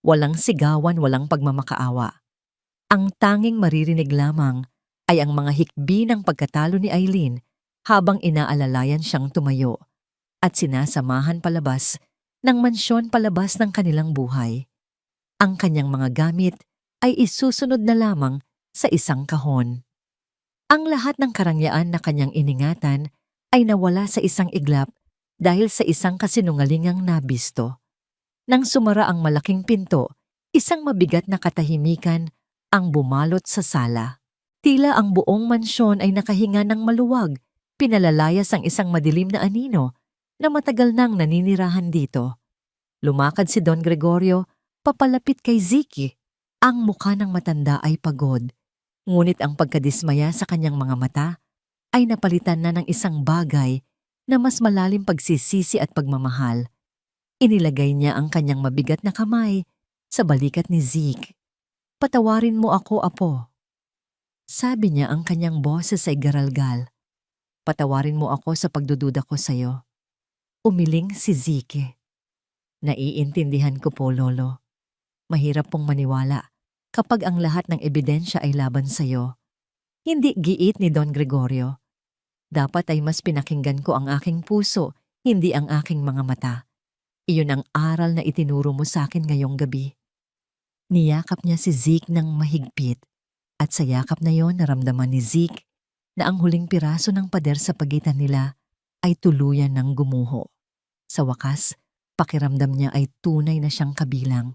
Walang sigawan, walang pagmamakaawa. Ang tanging maririnig lamang ay ang mga hikbi ng pagkatalo ni Eileen habang inaalalayan siyang tumayo at sinasamahan palabas ng mansyon, palabas ng kanilang buhay. Ang kanyang mga gamit ay isusunod na lamang sa isang kahon. Ang lahat ng karangyaan na kanyang iningatan ay nawala sa isang iglap dahil sa isang kasinungalingang nabisto. Nang sumara ang malaking pinto, isang mabigat na katahimikan ang bumalot sa sala. Tila ang buong mansyon ay nakahinga ng maluwag, pinalalayas ang isang madilim na anino na matagal nang naninirahan dito. Lumakad si Don Gregorio papalapit kay Ziki. Ang mukha ng matanda ay pagod, ngunit ang pagkadismaya sa kanyang mga mata ay napalitan na ng isang bagay na mas malalim, pagsisisi at pagmamahal. Inilagay niya ang kanyang mabigat na kamay sa balikat ni Zeke. Patawarin mo ako, apo. Sabi niya, ang kanyang boses ay garalgal. Patawarin mo ako sa pagdududa ko sa'yo. Umiling si Zeke. Naiintindihan ko po, Lolo. Mahirap pong maniwala kapag ang lahat ng ebidensya ay laban sa'yo. Hindi, giit ni Don Gregorio. Dapat ay mas pinakinggan ko ang aking puso, hindi ang aking mga mata. Iyon ang aral na itinuro mo sa akin ngayong gabi. Niyakap niya si Zeke ng mahigpit. At sa yakap na yon, naramdaman ni Zeke na ang huling piraso ng pader sa pagitan nila ay tuluyan ng gumuho. Sa wakas, pakiramdam niya ay tunay na siyang kabilang.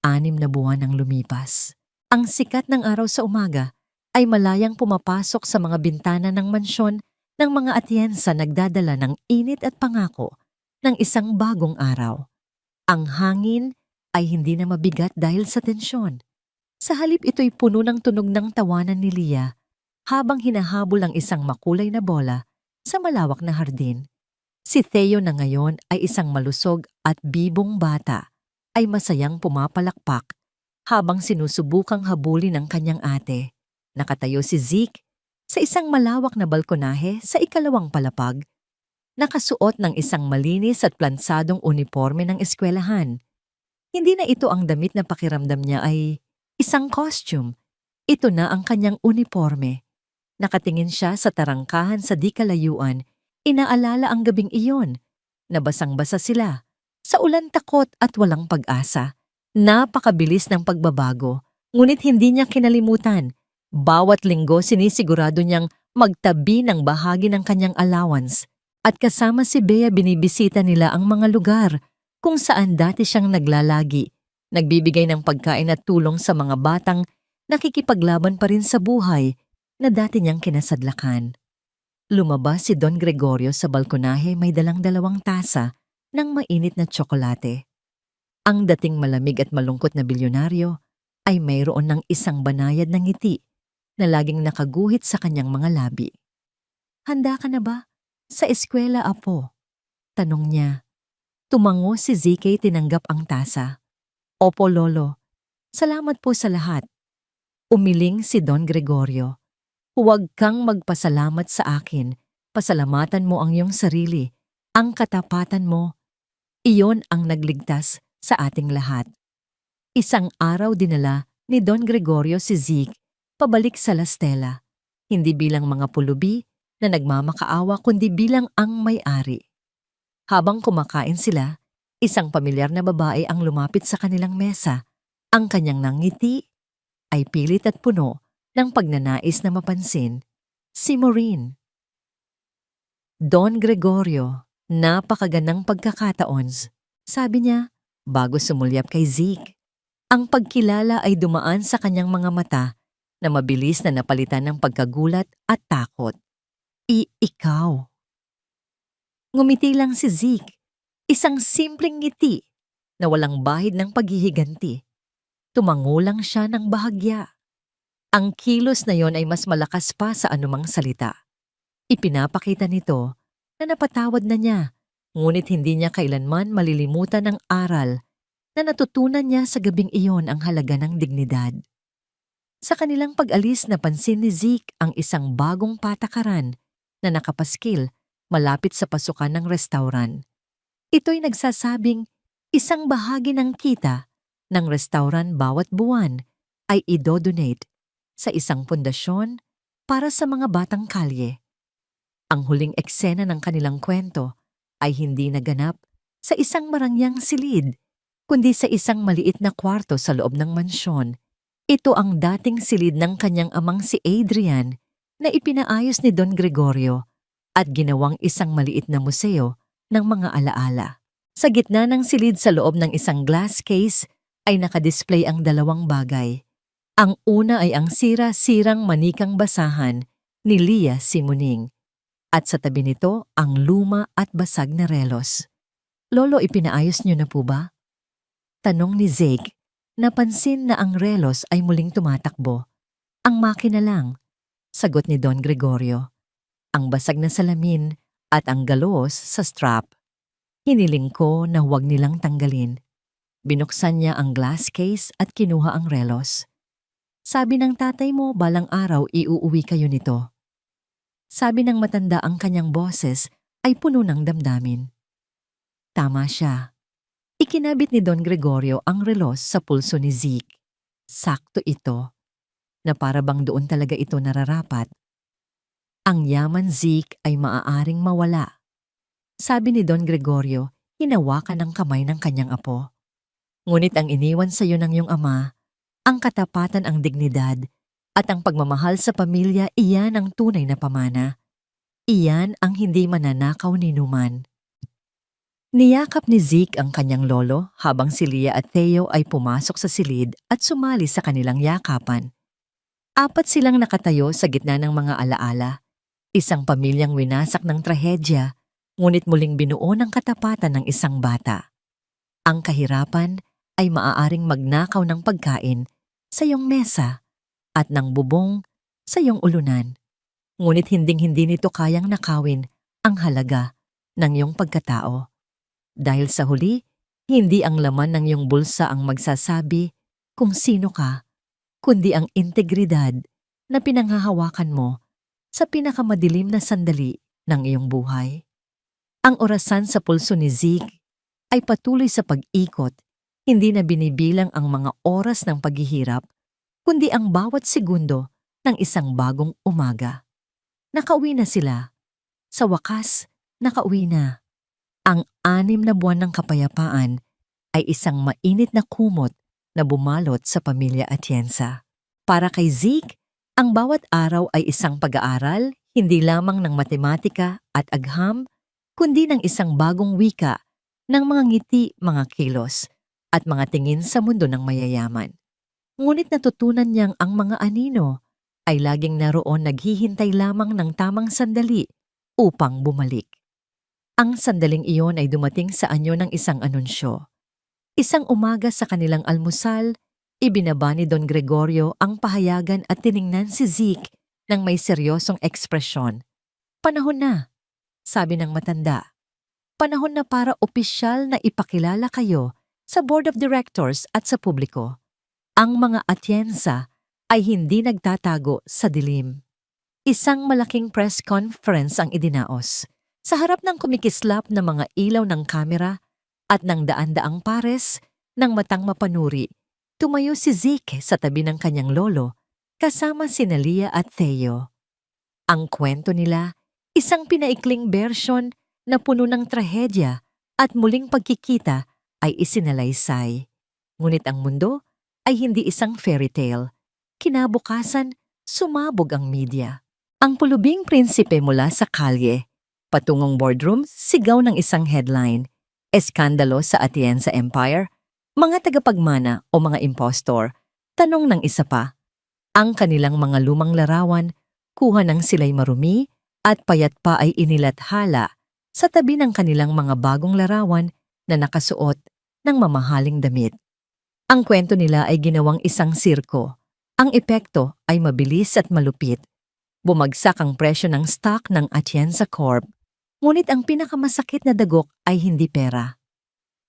6 na buwan ang lumipas. Ang sikat ng araw sa umaga ay malayang pumapasok sa mga bintana ng mansyon ng mga atyensa, nagdadala ng init at pangako ng isang bagong araw. Ang hangin ay hindi na mabigat dahil sa tensyon. Sa halip, ito'y puno ng tunog ng tawanan ni Leah habang hinahabol ang isang makulay na bola sa malawak na hardin. Si Theo na ngayon ay isang malusog at bibong bata ay masayang pumapalakpak habang sinusubukang habulin ng kanyang ate. Nakatayo si Zeke sa isang malawak na balkonahe sa ikalawang palapag, nakasuot ng isang malinis at plansadong uniforme ng eskwelahan. Hindi na ito ang damit na pakiramdam niya ay isang costume. Ito na ang kanyang uniforme. Nakatingin siya sa tarangkahan sa di kalayuan. Inaalala ang gabing iyon. Nabasang-basa sila. Sa ulan, takot at walang pag-asa. Napakabilis ng pagbabago. Ngunit hindi niya kinalimutan. Bawat linggo sinisigurado niyang magtabi ng bahagi ng kanyang allowance. At kasama si Bea binibisita nila ang mga lugar kung saan dati siyang naglalagi Nagbibigay ng pagkain at tulong sa mga batang nakikipaglaban pa rin sa buhay na dati niyang kinasadlakan. Lumabas si Don Gregorio sa balkonahe may dalang 2 tasa ng mainit na tsokolate. Ang dating malamig at malungkot na bilyonaryo ay mayroon ng isang banayad na ngiti na laging nakaguhit sa kanyang mga labi. "Handa ka na ba? Sa eskwela, apo?" tanong niya. Tumango si ZK, tinanggap ang tasa. "Opo, lolo. Salamat po sa lahat." Umiling si Don Gregorio. "Huwag kang magpasalamat sa akin. Pasalamatan mo ang iyong sarili. Ang katapatan mo, iyon ang nagligtas sa ating lahat." Isang araw dinala ni Don Gregorio si Zeke pabalik sa La Stella, hindi bilang mga pulubi na nagmamakaawa kundi bilang ang may-ari. Habang kumakain sila, isang pamilyar na babae ang lumapit sa kanilang mesa. Ang kanyang nangiti ay pilit at puno ng pagnanais na mapansin. Si Maureen. "Don Gregorio, napakagandang pagkakataon," sabi niya bago sumulyap kay Zeke. Ang pagkilala ay dumaan sa kanyang mga mata na mabilis na napalitan ng pagkagulat at takot. Ikaw." Ngumiti lang si Zeke, isang simpleng ngiti na walang bahid ng paghihiganti. Tumango lang siya ng bahagya. Ang kilos na yon ay mas malakas pa sa anumang salita. Ipinapakita nito na napatawad na niya, ngunit hindi niya kailanman malilimutan ang aral na natutunan niya sa gabing iyon, ang halaga ng dignidad. Sa kanilang pag-alis, napansin ni Zeke ang isang bagong patakaran na nakapaskil malapit sa pasukan ng restaurant. Ito'y nagsasabing isang bahagi ng kita ng restaurant bawat buwan ay idodonate sa isang pundasyon para sa mga batang kalye. Ang huling eksena ng kanilang kwento ay hindi naganap sa isang marangyang silid, kundi sa isang maliit na kwarto sa loob ng mansyon. Ito ang dating silid ng kanyang amang si Adrian na ipinaayos ni Don Gregorio at ginawang isang maliit na museo ng mga alaala. Sa gitna ng silid sa loob ng isang glass case ay nakadisplay ang 2 bagay. Ang una ay ang sira-sirang manikang basahan ni Leah Simoning at sa tabi nito ang luma at basag na relos. "Lolo, ipinaayos niyo na po ba?" tanong ni Zeke. Napansin na ang relos ay muling tumatakbo. "Ang makina lang," sagot ni Don Gregorio. "Ang basag na salamin at ang galos sa strap. Hiniling ko na huwag nilang tanggalin." Binuksan niya ang glass case at kinuha ang relos. "Sabi ng tatay mo balang araw iuuwi kayo nito." Sabi ng matanda, ang kanyang boses ay puno ng damdamin. Tama siya. Ikinabit ni Don Gregorio ang relos sa pulso ni Zeke. Sakto ito, na para bang doon talaga ito nararapat. "Ang yaman, Zeke, ay maaaring mawala," sabi ni Don Gregorio, hinawakan ng kamay ng kanyang apo. "Ngunit ang iniwan sa iyo ng iyong ama, ang katapatan, ang dignidad, at ang pagmamahal sa pamilya, iyan ang tunay na pamana. Iyan ang hindi mananakaw ni numan." Niyakap ni Zeke ang kanyang lolo habang si Leah at Theo ay pumasok sa silid at sumali sa kanilang yakapan. 4 silang nakatayo sa gitna ng mga alaala. Isang pamilyang winasak ng trahedya, ngunit muling binuo ng katapatan ng isang bata. Ang kahirapan ay maaaring magnakaw ng pagkain sa iyong mesa at ng bubong sa iyong ulunan. Ngunit hinding-hindi nito kayang nakawin ang halaga ng iyong pagkatao. Dahil sa huli, hindi ang laman ng iyong bulsa ang magsasabi kung sino ka, kundi ang integridad na pinanghahawakan mo sa pinakamadilim na sandali ng iyong buhay. Ang orasan sa pulso ni Zeke ay patuloy sa pag-ikot, hindi na binibilang ang mga oras ng paghihirap, kundi ang bawat segundo ng isang bagong umaga. Nakauwi na sila. Sa wakas, nakauwi na. Ang 6 na buwan ng kapayapaan ay isang mainit na kumot na bumalot sa pamilya Atienza. Para kay Zeke, ang bawat araw ay isang pag-aaral, hindi lamang ng matematika at agham, kundi ng isang bagong wika ng mga ngiti, mga kilos, at mga tingin sa mundo ng mayayaman. Ngunit natutunan niyang ang mga anino ay laging naroon naghihintay lamang ng tamang sandali upang bumalik. Ang sandaling iyon ay dumating sa anyo ng isang anunsyo. Isang umaga sa kanilang almusal, ibinaba ni Don Gregorio ang pahayagan at tiningnan si Zeke ng may seryosong ekspresyon. "Panahon na," sabi ng matanda. "Panahon na para opisyal na ipakilala kayo sa Board of Directors at sa publiko. Ang mga Atienza ay hindi nagtatago sa dilim." Isang malaking press conference ang idinaos. Sa harap ng kumikislap na mga ilaw ng kamera at ng daan-daang pares ng matang mapanuri, tumayo si Zeke sa tabi ng kanyang lolo kasama sina Lia at Theo. Ang kwento nila, isang pinaikling bersyon na puno ng trahedya at muling pagkikita ay isinalaysay. Ngunit ang mundo ay hindi isang fairy tale. Kinabukasan, sumabog ang media. Ang pulubing prinsipe mula sa kalye, patungong boardroom, sigaw ng isang headline, "Eskandalo sa Atienza Empire, mga tagapagmana o mga impostor," tanong ng isa pa. Ang kanilang mga lumang larawan, kuha ng sila'y marumi at payat pa ay inilathala sa tabi ng kanilang mga bagong larawan na nakasuot ng mamahaling damit. Ang kwento nila ay ginawang isang sirko. Ang epekto ay mabilis at malupit. Bumagsak ang presyo ng stock ng Atienza Corp. Ngunit ang pinakamasakit na dagok ay hindi pera.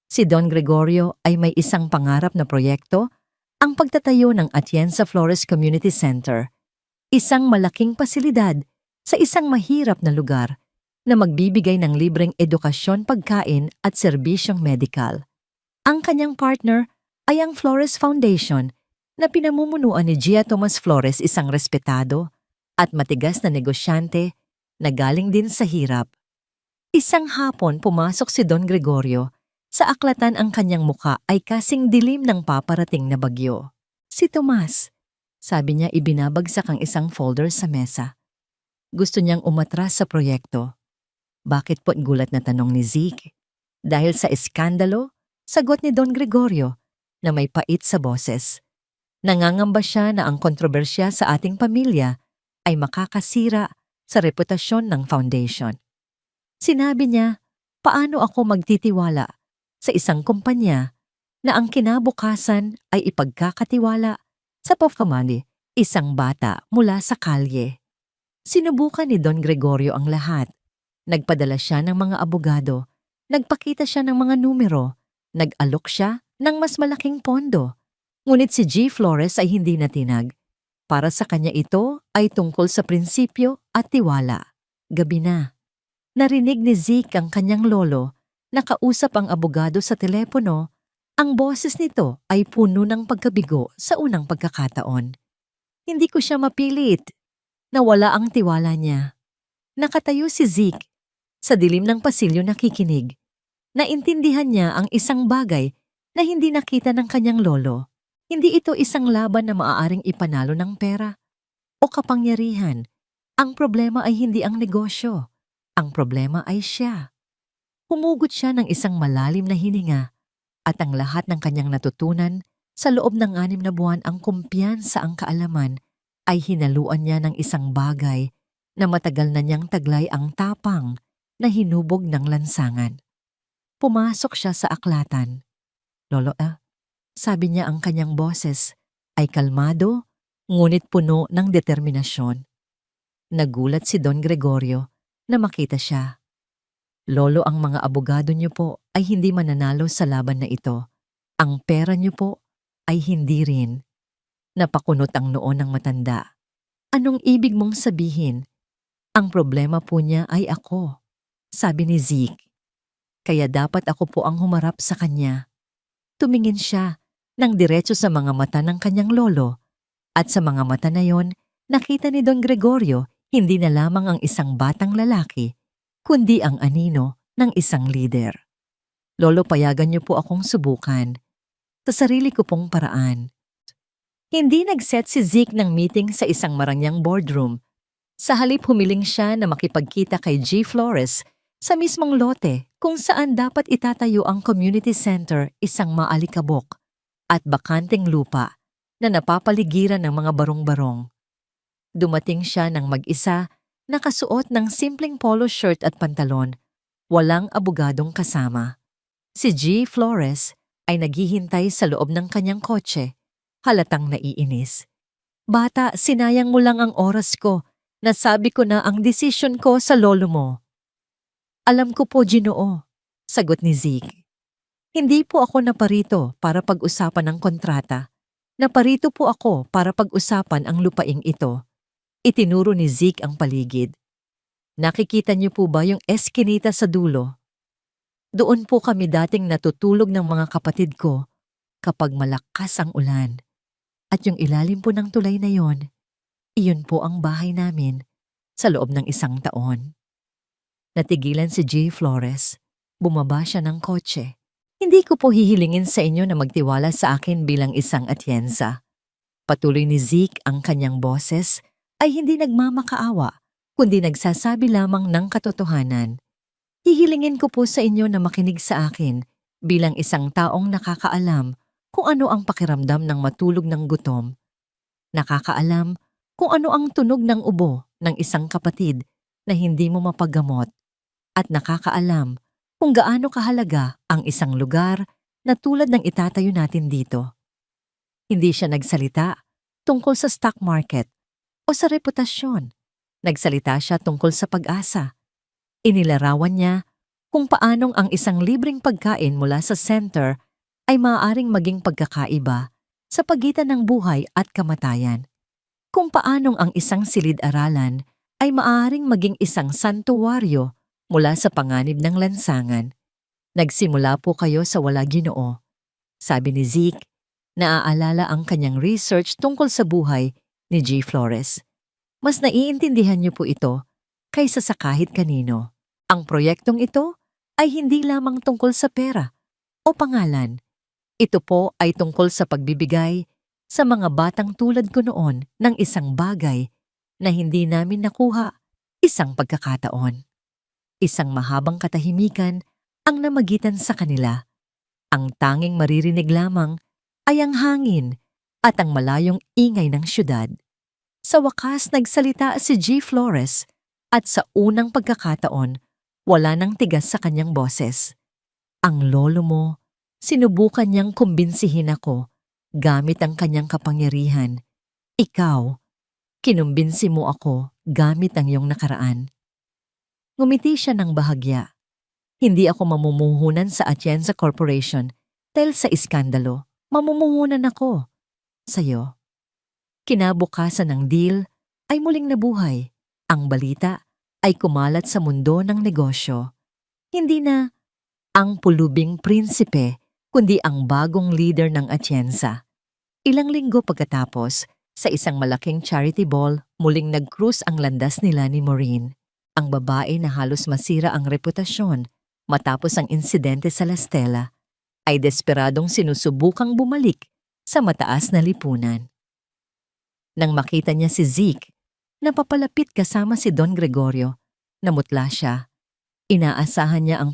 Si Don Gregorio ay may isang pangarap na proyekto, ang pagtatayo ng Atienza Flores Community Center, isang malaking pasilidad sa isang mahirap na lugar na magbibigay ng libreng edukasyon, pagkain at serbisyong medikal. Ang kanyang partner ay ang Flores Foundation na pinamumunuan ni Gia Tomas Flores, isang respetado at matigas na negosyante na galing din sa hirap. Isang hapon pumasok si Don Gregorio. Sa aklatan ang kanyang muka ay kasing dilim ng paparating na bagyo. "Si Tomas," sabi niya, ibinabagsak ang isang folder sa mesa. Gusto niyang umatras sa proyekto. "Bakit po?" gulat na tanong ni Zeke. "Dahil sa eskandalo?" sagot ni Don Gregorio na may pait sa boses. Nangangamba siya na ang kontrobersya sa ating pamilya ay makakasira sa reputasyon ng foundation. Sinabi niya, paano ako magtitiwala sa isang kumpanya na ang kinabukasan ay ipagkakatiwala sa pagkamali isang bata mula sa kalye. Sinubukan ni Don Gregorio ang lahat. Nagpadala siya ng mga abogado, nagpakita siya ng mga numero, nag-alok siya ng mas malaking pondo. Ngunit si G. Flores ay hindi natinag. Para sa kanya ito ay tungkol sa prinsipyo at tiwala. Gabi na. Narinig ni Zeke ang kanyang lolo, nakausap ang abogado sa telepono. Ang boses nito ay puno ng pagkabigo sa unang pagkakataon. "Hindi ko siya mapilit." Nawala ang tiwala niya. Nakatayo si Zeke sa dilim ng pasilyo nakikinig. Naintindihan niya ang isang bagay na hindi nakita ng kanyang lolo. Hindi ito isang laban na maaaring ipanalo ng pera o kapangyarihan. Ang problema ay hindi ang negosyo. Ang problema ay siya. Humugot siya ng isang malalim na hininga at ang lahat ng kanyang natutunan sa loob ng 6 na buwan, ang kumpiyansa, ang kaalaman, ay hinaluan niya ng isang bagay na matagal na niyang taglay, ang tapang na hinubog ng lansangan. Pumasok siya sa aklatan. "Lolo, sabi niya, ang kanyang boses ay kalmado ngunit puno ng determinasyon. Nagulat si Don Gregorio na makita siya. "Lolo, ang mga abogado niyo po ay hindi mananalo sa laban na ito. Ang pera niyo po ay hindi rin." Napakunot ang noo ng matanda. "Anong ibig mong sabihin?" "Ang problema po niya ay ako," sabi ni Zeke. "Kaya dapat ako po ang humarap sa kanya." Tumingin siya ng diretso sa mga mata ng kanyang lolo. At sa mga mata na yon, nakita ni Don Gregorio hindi na lamang ang isang batang lalaki, kundi ang anino ng isang lider. "Lolo, payagan niyo po akong subukan sa sarili ko pong paraan." Hindi nag-set si Zeke ng meeting sa isang marangyang boardroom. Sa halip, humiling siya na makipagkita kay G. Flores Sa mismong lote kung saan dapat itatayo ang community center, isang maalikabok at bakanteng lupa na napapaligiran ng mga barong-barong. Dumating siya ng mag-isa, nakasuot ng simpleng polo shirt at pantalon, walang abogadong kasama. Si G. Flores ay naghihintay sa loob ng kanyang kotse, halatang naiinis. Bata, sinayang mo lang ang oras ko. Nasabi ko na ang desisyon ko sa lolo mo. Alam ko po, Ginoo, sagot ni Zeke. Hindi po ako naparito para pag-usapan ang kontrata. Naparito po ako para pag-usapan ang lupaing ito. Itinuro ni Zeke ang paligid. Nakikita niyo po ba yung eskinita sa dulo? Doon po kami dating natutulog ng mga kapatid ko kapag malakas ang ulan. At yung ilalim po ng tulay na yon, iyon po ang bahay namin sa loob ng 1 taon. Natigilan si G. Flores. Bumaba siya ng kotse. Hindi ko po hihilingin sa inyo na magtiwala sa akin bilang isang atyensa. Patuloy ni Zeke, ang kanyang boses ay hindi nagmamakaawa, kundi nagsasabi lamang ng katotohanan. Hihilingin ko po sa inyo na makinig sa akin bilang isang taong nakakaalam kung ano ang pakiramdam ng matulog ng gutom. Nakakaalam kung ano ang tunog ng ubo ng isang kapatid na hindi mo mapaggamot. At nakakaalam kung gaano kahalaga ang isang lugar na tulad ng itatayo natin dito. Hindi siya nagsalita tungkol sa stock market o sa reputasyon. Nagsalita siya tungkol sa pag-asa. Inilarawan niya kung paanong ang isang libreng pagkain mula sa center ay maaaring maging pagkakaiba sa pagitan ng buhay at kamatayan. Kung paanong ang isang silid-aralan ay maaaring maging isang santuwaryo mula sa panganib ng lansangan. Nagsimula po kayo sa wala, Ginoo. Sabi ni Zeke, naaalala ang kanyang research tungkol sa buhay ni G. Flores. Mas naiintindihan niyo po ito kaysa sa kahit kanino. Ang proyektong ito ay hindi lamang tungkol sa pera o pangalan. Ito po ay tungkol sa pagbibigay sa mga batang tulad ko noon ng isang bagay na hindi namin nakuha, isang pagkakataon. Isang mahabang katahimikan ang namagitan sa kanila. Ang tanging maririnig lamang ay ang hangin at ang malayong ingay ng syudad. Sa wakas nagsalita si G. Flores at sa unang pagkakataon, wala nang tigas sa kanyang boses. Ang lolo mo, sinubukan niyang kumbinsihin ako gamit ang kanyang kapangyarihan. Ikaw, kinumbinsi mo ako gamit ang iyong nakaraan. Ngumiti siya ng bahagya. Hindi ako mamumuhunan sa Atienza Corporation dahil sa iskandalo. Mamumuhunan ako sa'yo. Kinabukasan ng deal ay muling nabuhay. Ang balita ay kumalat sa mundo ng negosyo. Hindi na ang pulubing prinsipe, kundi ang bagong leader ng Atienza. Ilang linggo pagkatapos, sa isang malaking charity ball, muling nag-cruise ang landas nila ni Maureen. Ang babae na halos masira ang reputasyon matapos ang insidente sa La Stella ay desperadong sinusubukang bumalik sa mataas na lipunan. Nang makita niya si Zeke, napapalapit kasama si Don Gregorio, namutla siya. Inaasahan niya ang